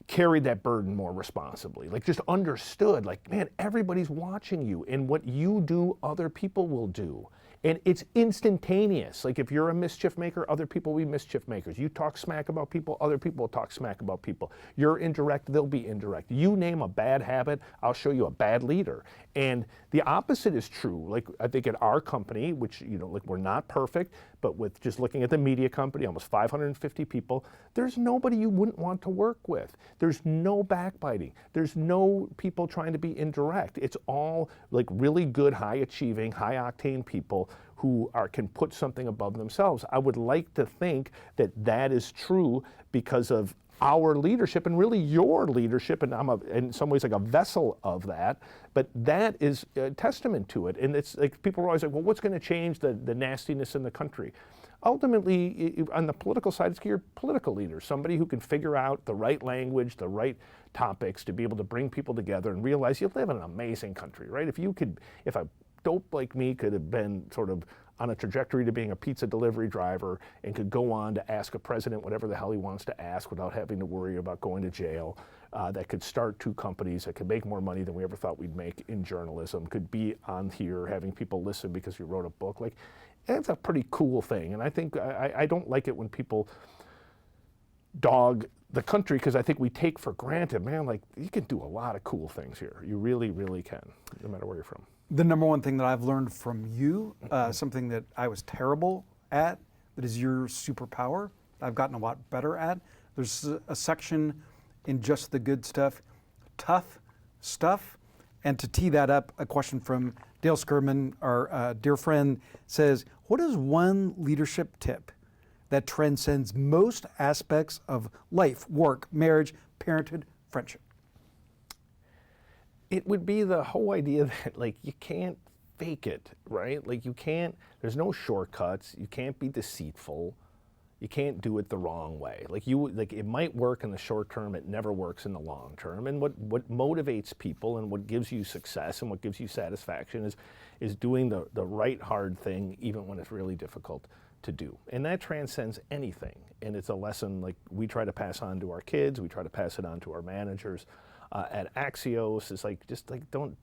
carried that burden more responsibly. Like, just understood, like, man, everybody's watching you, and what you do, other people will do. And it's instantaneous. Like, if you're a mischief maker, other people will be mischief makers. You talk smack about people, other people will talk smack about people. You're indirect, they'll be indirect. You name a bad habit, I'll show you a bad leader. And the opposite is true. Like, I think at our company, which, you know, like, we're not perfect, but with just looking at the media company, almost 550 people, there's nobody you wouldn't want to work with. There's no backbiting. There's no people trying to be indirect. It's all like really good, high achieving, high octane people who can put something above themselves. I would like to think that that is true because of our leadership and really your leadership, and I'm in some ways like a vessel of that, but that is a testament to it. And it's like, people are always like, well, what's going to change the nastiness in the country? Ultimately, on the political side, it's your political leader, somebody who can figure out the right language, the right topics to be able to bring people together and realize you live in an amazing country, right? If a dope like me could have been sort of on a trajectory to being a pizza delivery driver and could go on to ask a president whatever the hell he wants to ask without having to worry about going to jail, that could start 2 companies, that could make more money than we ever thought we'd make in journalism, could be on here having people listen because you wrote a book. Like, that's a pretty cool thing. And I think I don't like it when people dog the country, because I think we take for granted, man, like, you can do a lot of cool things here. You really, really can, no matter where you're from. The number one thing that I've learned from you, something that I was terrible at, that is your superpower, I've gotten a lot better at. There's a section in Just the Good Stuff, tough stuff. And to tee that up, a question from Dale Skirman, our dear friend, says, what is one leadership tip that transcends most aspects of life, work, marriage, parenthood, friendship? It would be the whole idea that, like, you can't fake it, right? Like, there's no shortcuts. You can't be deceitful. You can't do it the wrong way. Like it might work in the short term, it never works in the long term. And what motivates people and what gives you success and what gives you satisfaction is doing the right hard thing even when it's really difficult to do. And that transcends anything. And it's a lesson like we try to pass on to our kids, we try to pass it on to our managers. At Axios, it's like just like don't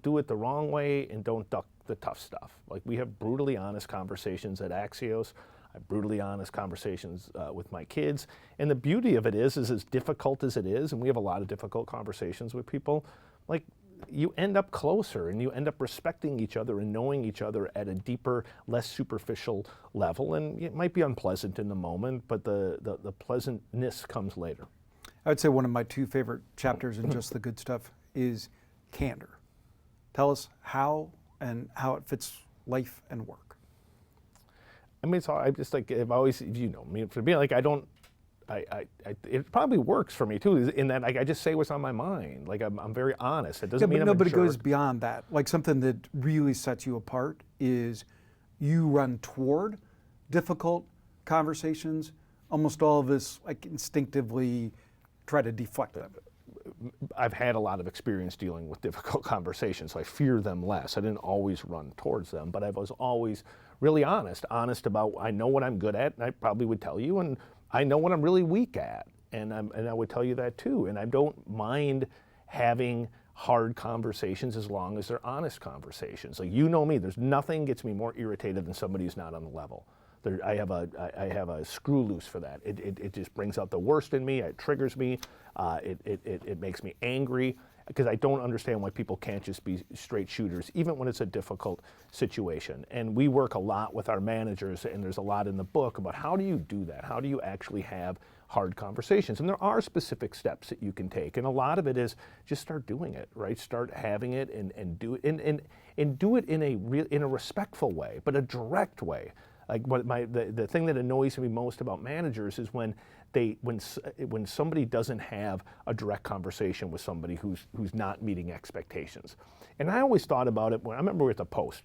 do it the wrong way and don't duck the tough stuff. Like we have brutally honest conversations at Axios. I have brutally honest conversations with my kids. And the beauty of it is as difficult as it is, and we have a lot of difficult conversations with people, like you end up closer and you end up respecting each other and knowing each other at a deeper, less superficial level. And it might be unpleasant in the moment, but the pleasantness comes later. I would say one of my two favorite chapters in Just the Good Stuff is candor. Tell us how it fits life and work. I mean, I'm just like, I've always, you know, I mean, for me, like it probably works for me too, in that I just say what's on my mind. Like I'm very honest. It doesn't mean I'm a jerk. But it goes beyond that. Like something that really sets you apart is you run toward difficult conversations. Almost all of us like instinctively try to deflect them. I've had a lot of experience dealing with difficult conversations, so I fear them less. I didn't always run towards them, but I was always really honest about, I know what I'm good at, and I probably would tell you, and I know what I'm really weak at, and I would tell you that too. And I don't mind having hard conversations as long as they're honest conversations. Like, you know me, there's nothing gets me more irritated than somebody who's not on the level. I have a screw loose for that. It just brings out the worst in me. It triggers me. It makes me angry because I don't understand why people can't just be straight shooters, even when it's a difficult situation. And we work a lot with our managers, and there's a lot in the book about how do you do that? How do you actually have hard conversations? And there are specific steps that you can take, and a lot of it is just start doing it, right? Start having it and do it, and do it in a respectful way, but a direct way. Like the thing that annoys me most about managers is when somebody doesn't have a direct conversation with somebody who's not meeting expectations. And I always thought about it when I remember we were at the Post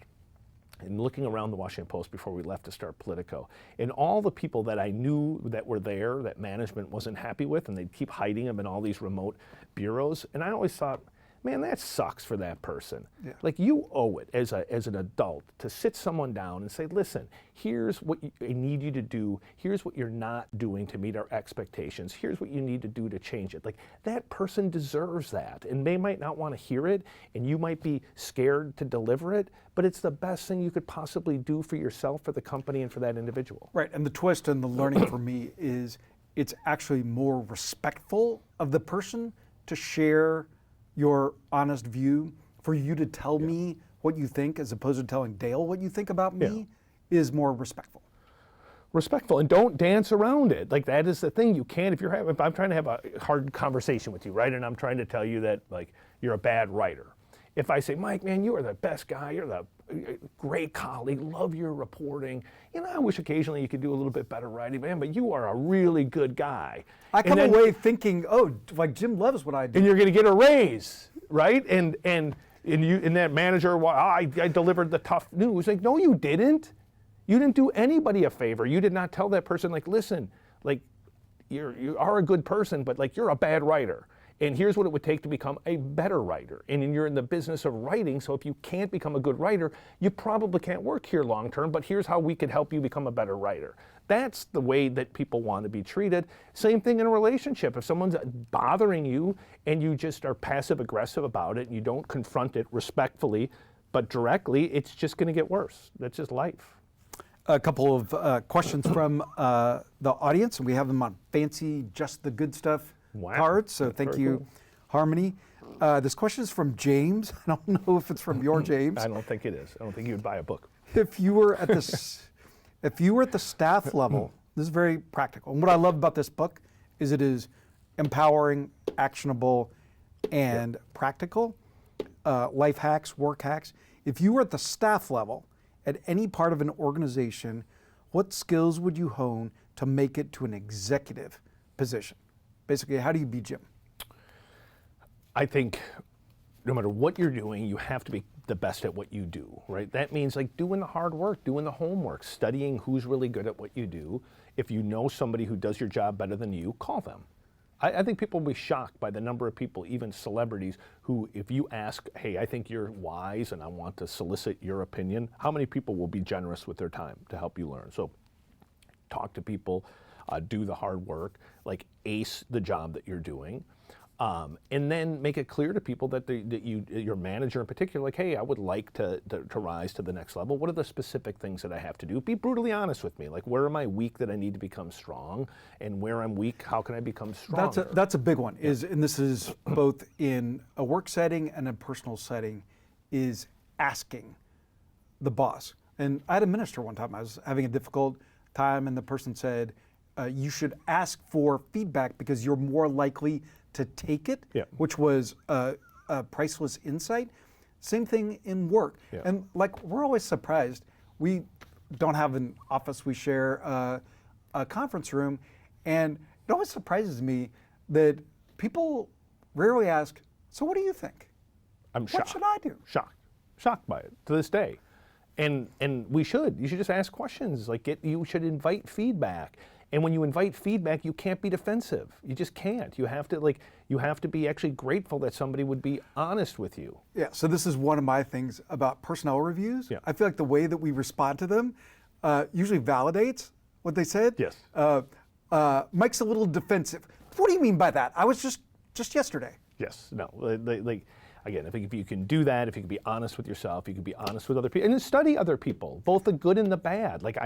and looking around the Washington Post before we left to start Politico, and all the people that I knew that were there that management wasn't happy with, and they'd keep hiding them in all these remote bureaus. And I always thought, man, that sucks for that person. Yeah. Like, you owe it as an adult to sit someone down and say, listen, here's what I need you to do. Here's what you're not doing to meet our expectations. Here's what you need to do to change it. Like, that person deserves that. And they might not want to hear it, and you might be scared to deliver it, but it's the best thing you could possibly do for yourself, for the company, and for that individual. Right, and the twist and the learning for me is it's actually more respectful of the person to share your honest view, for you to tell me what you think as opposed to telling Dale what you think about me is more respectful. Respectful, and don't dance around it. Like, that is the thing. You can't, if I'm trying to have a hard conversation with you, right, and I'm trying to tell you that, like, you're a bad writer. If I say, Mike, man, you are the best guy, you're the great colleague, love your reporting. You know, I wish occasionally you could do a little bit better writing, man, but you are a really good guy. I come away thinking, oh, like Jim loves what I do. And you're going to get a raise, right? And that manager, well, I delivered the tough news. Like, no, you didn't. You didn't do anybody a favor. You did not tell that person, like, listen, like, you are a good person, but, like, you're a bad writer. And here's what it would take to become a better writer. And you're in the business of writing, so if you can't become a good writer, you probably can't work here long term, but here's how we could help you become a better writer. That's the way that people want to be treated. Same thing in a relationship. If someone's bothering you and you just are passive aggressive about it and you don't confront it respectfully but directly, it's just going to get worse. That's just life. A couple of questions from the audience, and we have them on fancy Just the Good Stuff cards, so thank you, cool. Harmony. This question is from James. I don't know if it's from your James. I don't think it is. I don't think you would buy a book. If you were at the staff level, this is very practical. And what I love about this book is it is empowering, actionable, and practical. Life hacks, work hacks. If you were at the staff level at any part of an organization, what skills would you hone to make it to an executive position? Basically, how do you be Jim? I think no matter what you're doing, you have to be the best at what you do, right? That means like doing the hard work, doing the homework, studying who's really good at what you do. If you know somebody who does your job better than you, call them. I think people will be shocked by the number of people, even celebrities, who if you ask, hey, I think you're wise and I want to solicit your opinion, how many people will be generous with their time to help you learn? So talk to people, do the hard work, like ace the job that you're doing. And then make it clear to people that your manager in particular, like, hey, I would like to rise to the next level. What are the specific things that I have to do? Be brutally honest with me. Like, where am I weak that I need to become strong? And where I'm weak, how can I become stronger? That's a big one. And this is both in a work setting and a personal setting, is asking the boss. And I had a minister one time. I was having a difficult time, and the person said, you should ask for feedback because you're more likely to take it, which was a priceless insight. Same thing in work. And like, we're always surprised. We don't have an office, we share a conference room, and it always surprises me that people rarely ask, so what do you think? I'm shocked. What should I do? Shocked by it to this day. And you should just ask questions. Like, you should invite feedback. And when you invite feedback, you can't be defensive. You just can't. You have to be actually grateful that somebody would be honest with you. Yeah. So this is one of my things about personnel reviews. I feel like the way that we respond to them usually validates what they said. Yes. Mike's a little defensive. What do you mean by that? I was just yesterday. Yes. No. Like again, I think if you can do that, if you can be honest with yourself, you can be honest with other people, and then study other people, both the good and the bad. Like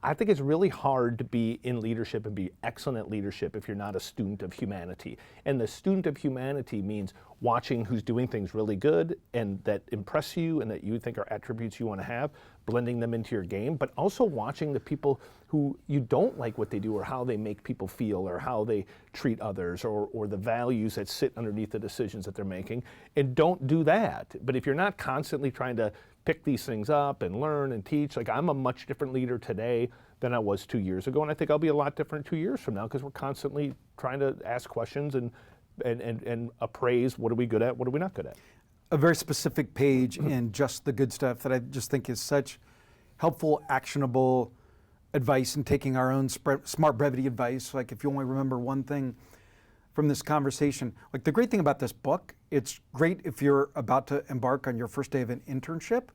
I think it's really hard to be in leadership and be excellent at leadership if you're not a student of humanity. And the student of humanity means watching who's doing things really good and that impress you and that you think are attributes you want to have, blending them into your game, but also watching the people who you don't like what they do or how they make people feel or how they treat others or the values that sit underneath the decisions that they're making. And don't do that. But if you're not constantly trying to pick these things up and learn and teach, like I'm a much different leader today than I was 2 years ago, and I think I'll be a lot different 2 years from now because we're constantly trying to ask questions and appraise what are we good at, what are we not good at. A very specific page in Just the Good Stuff that I just think is such helpful, actionable advice in taking our own smart brevity advice. Like if you only remember one thing from this conversation, like the great thing about this book, it's great if you're about to embark on your first day of an internship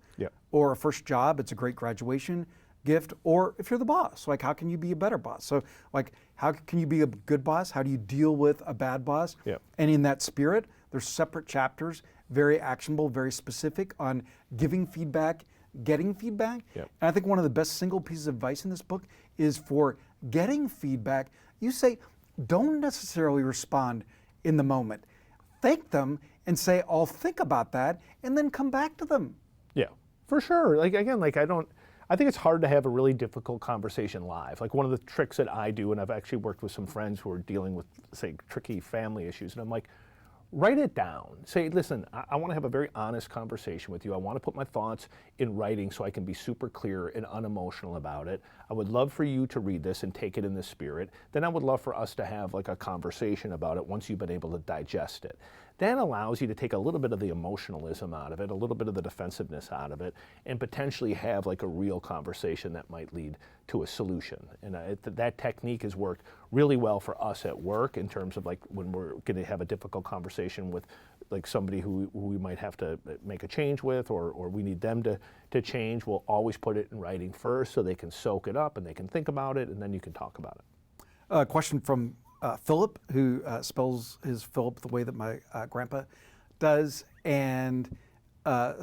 or a first job. It's a great graduation gift. Or if you're the boss, like how can you be a better boss? So like how can you be a good boss? How do you deal with a bad boss? And in that spirit, there's separate chapters, very actionable, very specific on giving feedback, getting feedback. And I think one of the best single pieces of advice in this book is for getting feedback. You say, don't necessarily respond in the moment. Thank them and say, I'll think about that, and then come back to them. Yeah, for sure. Like again, like I think it's hard to have a really difficult conversation live. Like one of the tricks that I do, and I've actually worked with some friends who are dealing with, say, tricky family issues, and I'm like, write it down. Say, listen, I want to have a very honest conversation with you. I want to put my thoughts in writing so I can be super clear and unemotional about it. I would love for you to read this and take it in this spirit. Then I would love for us to have like a conversation about it once you've been able to digest it. That allows you to take a little bit of the emotionalism out of it, a little bit of the defensiveness out of it, and potentially have like a real conversation that might lead to a solution. And that technique has worked really well for us at work in terms of like when we're going to have a difficult conversation with like somebody who we might have to make a change with or we need them to change. We'll always put it in writing first so they can soak it up and they can think about it, and then you can talk about it. A question from Philip, who spells his Philip the way that my grandpa does, and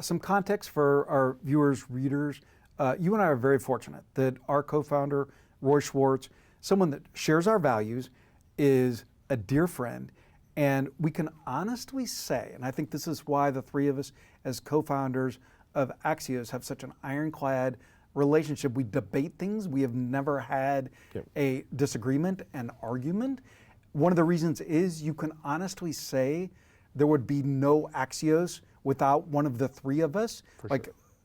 some context for our viewers, readers. You and I are very fortunate that our co-founder, Roy Schwartz, someone that shares our values, is a dear friend, and we can honestly say, and I think this is why the three of us as co-founders of Axios have such an ironclad relationship. We debate things. We have never had a disagreement, an argument. One of the reasons is you can honestly say there would be no Axios without one of the three of us.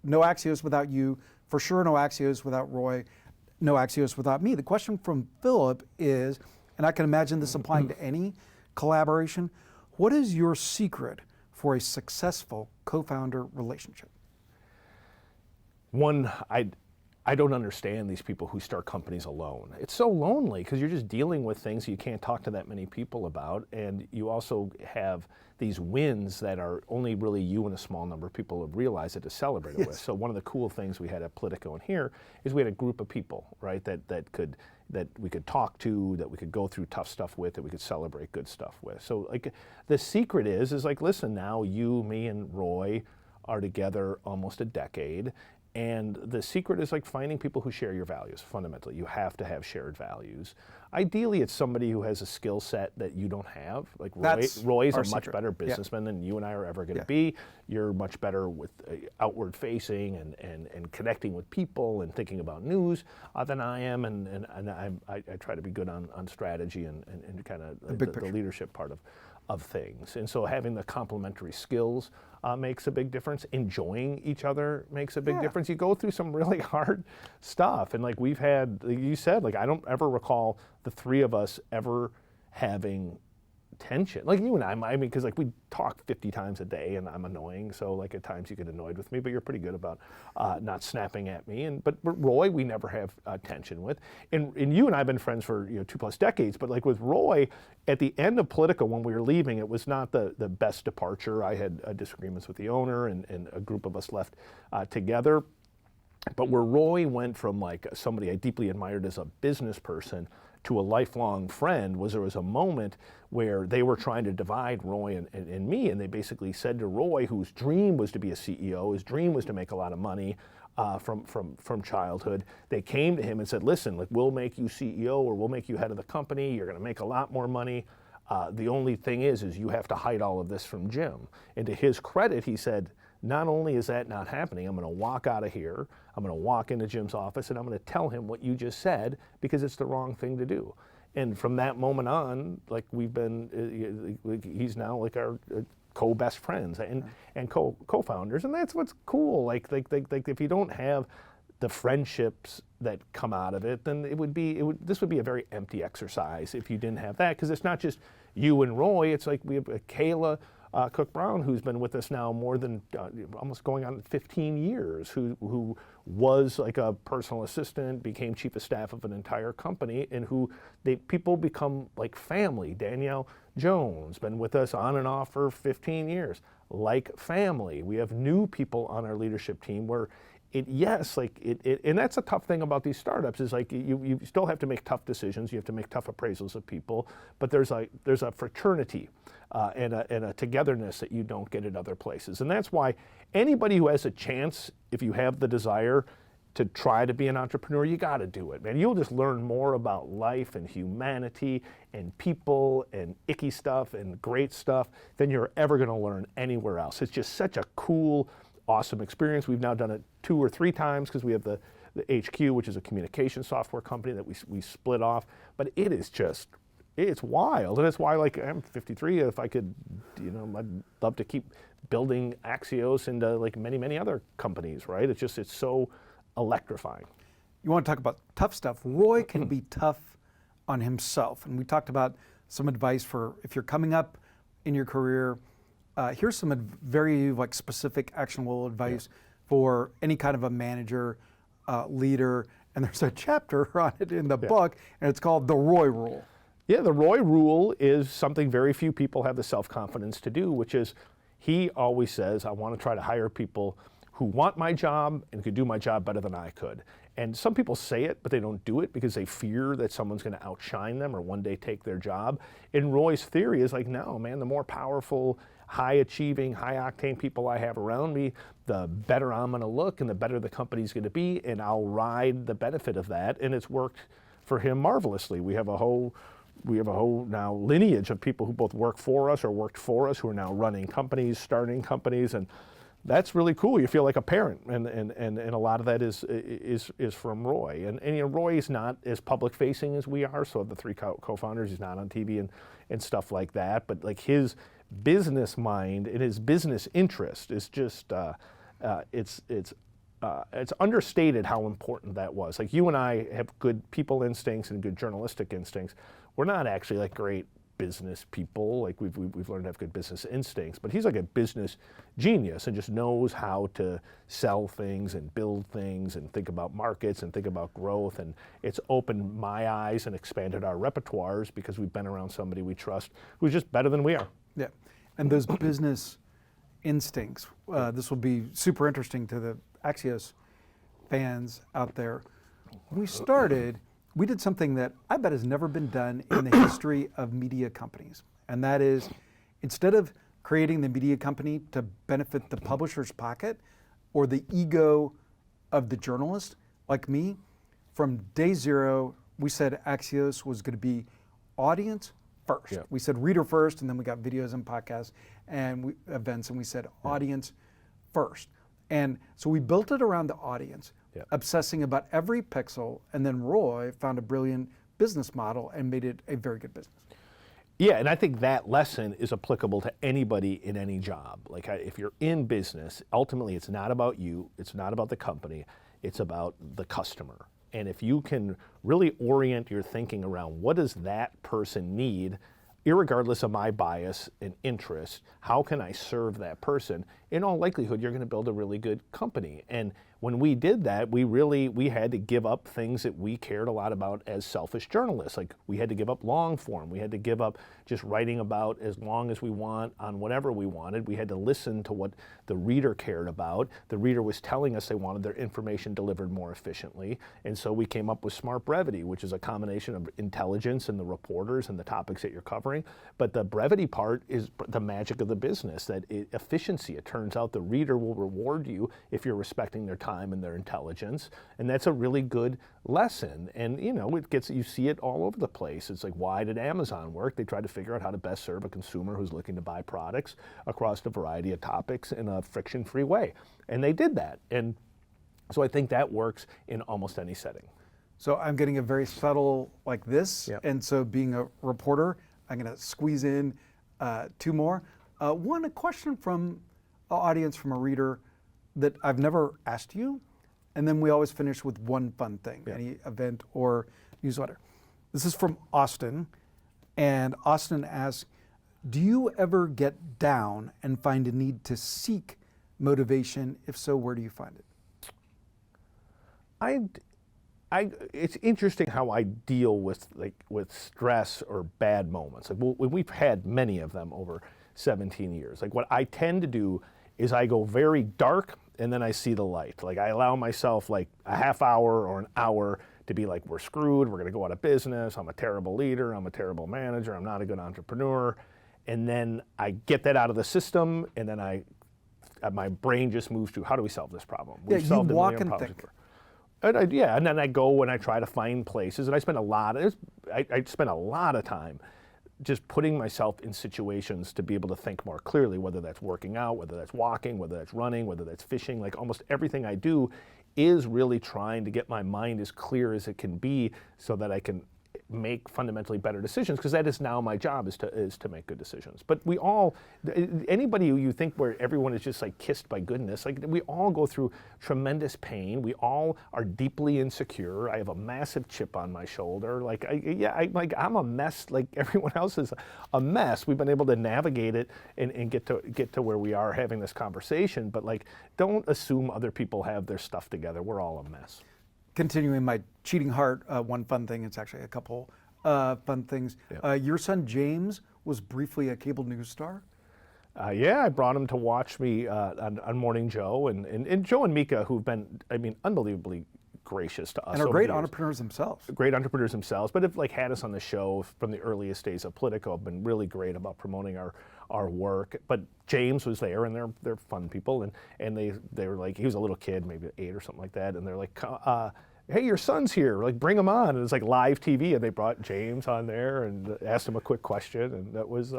No Axios without you, for sure no Axios without Roy, no Axios without me. The question from Philip is, and I can imagine this applying to any collaboration, what is your secret for a successful co-founder relationship? One, I don't understand these people who start companies alone. It's so lonely because you're just dealing with things you can't talk to that many people about, and you also have these wins that are only really you and a small number of people have realized it to celebrate it with. So one of the cool things we had at Politico and here is we had a group of people, right, that we could talk to, that we could go through tough stuff with, that we could celebrate good stuff with. So like the secret is like, listen, now you, me, and Roy are together almost a decade. And the secret is like finding people who share your values. Fundamentally, you have to have shared values. Ideally, it's somebody who has a skill set that you don't have. Like Roy's a much better businessman than you and I are ever going to be. You're much better with outward facing and connecting with people and thinking about news than I am. And I try to be good on strategy and kind of the leadership part of things. And so having the complementary skills makes a big difference. Enjoying each other makes a big difference. You go ththrough some really hard stuff. And like we've had, like you said, like I don't ever recall the three of us ever having tension. Like you and I mean, because like we talk 50 times a day and I'm annoying. So like at times you get annoyed with me, but you're pretty good about not snapping at me. But Roy, we never have tension with. And you and I have been friends for 2+ decades, but like with Roy, at the end of Politico, when we were leaving, it was not the best departure. I had disagreements with the owner and a group of us left together. But where Roy went from like somebody I deeply admired as a business person to a lifelong friend was there was a moment where they were trying to divide Roy and me, and they basically said to Roy, whose dream was to be a CEO, his dream was to make a lot of money from childhood, they came to him and said, listen, like we'll make you CEO or we'll make you head of the company, you're going to make a lot more money. The only thing is you have to hide all of this from Jim. And to his credit, he said, not only is that not happening, I'm going to walk out of here, I'm going to walk into Jim's office, and I'm going to tell him what you just said because it's the wrong thing to do. And from that moment on, like we've been, he's now like our co-best friends and co-founders, and that's what's cool. Like if you don't have the friendships that come out of it, then this would be a very empty exercise if you didn't have that, because it's not just you and Roy. It's like we have Kayla Cook Brown, who's been with us now more than almost going on 15 years, who was like a personal assistant, became chief of staff of an entire company, and people become like family. Danielle Jones, been with us on and off for 15 years, like family. We have new people on our leadership team where and that's a tough thing about these startups is like you still have to make tough decisions, you have to make tough appraisals of people, but there's a fraternity and a togetherness that you don't get at other places. And that's why anybody who has a chance, if you have the desire to try to be an entrepreneur, you got to do it, man. You'll just learn more about life and humanity and people and icky stuff and great stuff than you're ever going to learn anywhere else. It's just such a cool, awesome experience. We've now done it 2 or 3 times because we have the HQ, which is a communication software company that we split off. But it is just, it's wild. And it's why, like, I'm 53. If I could, I'd love to keep building Axios into like many, many other companies, right? It's so electrifying. You want to talk about tough stuff. Roy can be tough on himself. And we talked about some advice for if you're coming up in your career. Here's some very like specific actionable advice for any kind of a manager, leader, and there's a chapter on it in the book, and it's called the Roy Rule. Yeah, the Roy Rule is something very few people have the self-confidence to do, which is he always says, I want to try to hire people who want my job and could do my job better than I could. And some people say it, but they don't do it because they fear that someone's going to outshine them or one day take their job. And Roy's theory is like, no, man, the more powerful, high-achieving, high-octane people I have around me, the better I'm going to look and the better the company's going to be, and I'll ride the benefit of that. And it's worked for him marvelously. We have a whole now lineage of people who both work for us or worked for us who are now running companies, starting companies, and that's really cool. You feel like a parent, and a lot of that is from Roy. And Roy's not as public-facing as we are, so of the 3 co-founders, he's not on TV and stuff like that, but like his business mind and his business interest is just, it's understated how important that was. Like you and I have good people instincts and good journalistic instincts. We're not actually like great business people. Like we've learned to have good business instincts, but he's like a business genius and just knows how to sell things and build things and think about markets and think about growth. And it's opened my eyes and expanded our repertoires because we've been around somebody we trust who's just better than we are. Yeah, and those business instincts, this will be super interesting to the Axios fans out there. When we started, we did something that I bet has never been done in the history of media companies. And that is, instead of creating the media company to benefit the publisher's pocket or the ego of the journalist like me, from day zero, we said Axios was going to be audience first. Yeah. We said reader first, and then we got videos and podcasts and events, and we said audience first. And so we built it around the audience, obsessing about every pixel, and then Roy found a brilliant business model and made it a very good business. Yeah, and I think that lesson is applicable to anybody in any job. Like if you're in business, ultimately it's not about you, it's not about the company, it's about the customer. And if you can really orient your thinking around what does that person need, irregardless of my bias and interest, how can I serve that person? In all likelihood, you're going to build a really good company. And when we did that, we had to give up things that we cared a lot about as selfish journalists. Like we had to give up long form. We had to give up just writing about as long as we want on whatever we wanted. We had to listen to what the reader cared about. The reader was telling us they wanted their information delivered more efficiently. And so we came up with Smart Brevity, which is a combination of intelligence and the reporters and the topics that you're covering. But the brevity part is the magic of the business, that efficiency. It turns out the reader will reward you if you're respecting their time and their intelligence, and that's a really good lesson. And you see it all over the place. It's like, why did Amazon work? They tried to figure out how to best serve a consumer who's looking to buy products across a variety of topics in a friction-free way, and they did that. And so I think that works in almost any setting. So I'm getting a very subtle like this, and so being a reporter, I'm going to squeeze in two more. One, a question from an audience, from a reader that I've never asked you, and then we always finish with one fun thing, any event or newsletter. This is from Austin, and Austin asks, do you ever get down and find a need to seek motivation? If so, where do you find it? It's interesting how I deal with stress or bad moments. Like we've had many of them over 17 years. Like what I tend to do is I go very dark and then I see the light. Like I allow myself like a half hour or an hour to be like, we're screwed, we're gonna go out of business, I'm a terrible leader, I'm a terrible manager, I'm not a good entrepreneur. And then I get that out of the system, and then my brain just moves to, how do we solve this problem? We've solved you walk and think. Before. And then I go and I try to find places, and I spend a lot of time just putting myself in situations to be able to think more clearly, whether that's working out, whether that's walking, whether that's running, whether that's fishing. Like almost everything I do is really trying to get my mind as clear as it can be so that I can make fundamentally better decisions, because that is now my job, is to make good decisions. But we all, anybody who you think where everyone is just like kissed by goodness, like we all go through tremendous pain. We all are deeply insecure. I have a massive chip on my shoulder. I'm a mess. Like everyone else is a mess. We've been able to navigate it and get to where we are having this conversation. But like, don't assume other people have their stuff together. We're all a mess. Continuing my cheating heart, one fun thing, it's actually a couple fun things. Your son James was briefly a cable news star. I brought him to watch me on Morning Joe, and Joe and Mika, who've been, unbelievably gracious to us. And are great entrepreneurs themselves. Great entrepreneurs themselves, but have had us on the show from the earliest days of Politico, have been really great about promoting our work. But James was there, and they're fun people, and they were like, he was a little kid, maybe 8 or something like that, and they're like, hey, your son's here, like bring him on. And it's like live TV, and they brought James on there and asked him a quick question, and that was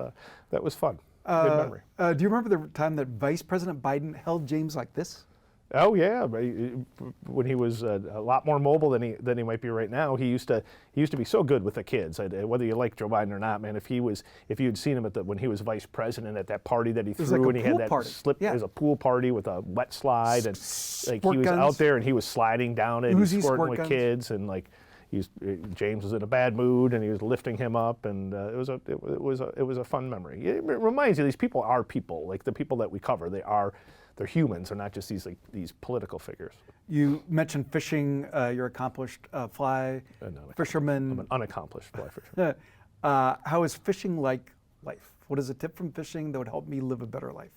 fun. Good memory. Do you remember the time that Vice President Biden held James like this? Oh yeah, when he was a lot more mobile than he might be right now. He used to be so good with the kids. Whether you like Joe Biden or not, man, if you'd seen him when he was vice president at that party that he threw, like and he had that slip, it was a pool party with a wet slide, and like he was out there and he was sliding down it, he was squirting with kids, and like James was in a bad mood, and he was lifting him up, and it was a fun memory. It reminds you these people are people, like the people that we cover. They're humans. They're not just these political figures. You mentioned fishing. You're accomplished fly fisherman. I'm an unaccomplished fly fisherman. How is fishing like life? What is a tip from fishing that would help me live a better life?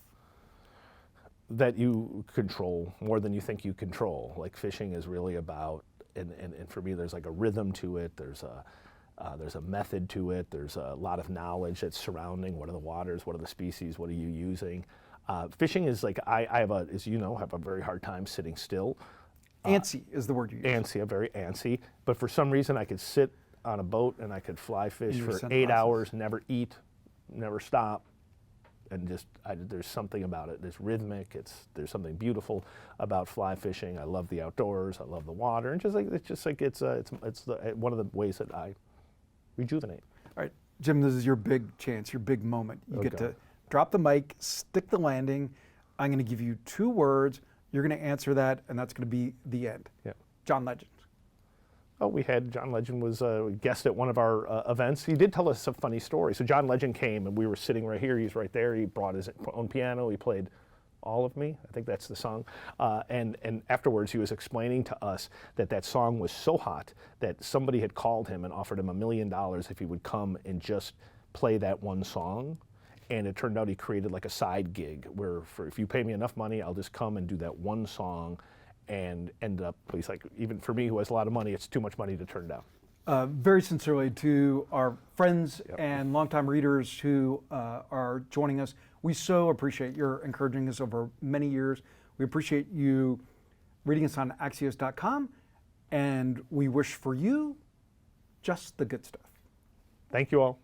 That you control more than you think you control. Like fishing is really about, and for me, there's like a rhythm to it. There's a method to it. There's a lot of knowledge that's surrounding what are the waters, what are the species, what are you using. Fishing is like, I have as you know, have a very hard time sitting still. Antsy is the word you use. Antsy, I'm very antsy. But for some reason, I could sit on a boat and I could fly fish for 8 hours, never eat, never stop. And just, there's something about it. It's rhythmic. There's something beautiful about fly fishing. I love the outdoors. I love the water, and it's one of the ways that I rejuvenate. All right, Jim, this is your big chance, your big moment. You get to drop the mic, stick the landing. I'm going to give you 2 words. You're going to answer that, and that's going to be the end. Yeah. John Legend. Oh, we had John Legend was a guest at one of our events. He did tell us a funny story. So John Legend came, and we were sitting right here. He's right there. He brought his own piano. He played All of Me. I think that's the song. And afterwards, he was explaining to us that song was so hot that somebody had called him and offered him $1 million if he would come and just play that one song. And it turned out he created like a side gig where if you pay me enough money, I'll just come and do that one song. And end up, he's like, even for me who has a lot of money, it's too much money to turn down. Very sincerely to our friends and longtime readers who are joining us, we so appreciate your encouraging us over many years. We appreciate you reading us on Axios.com, and we wish for you just the good stuff. Thank you all.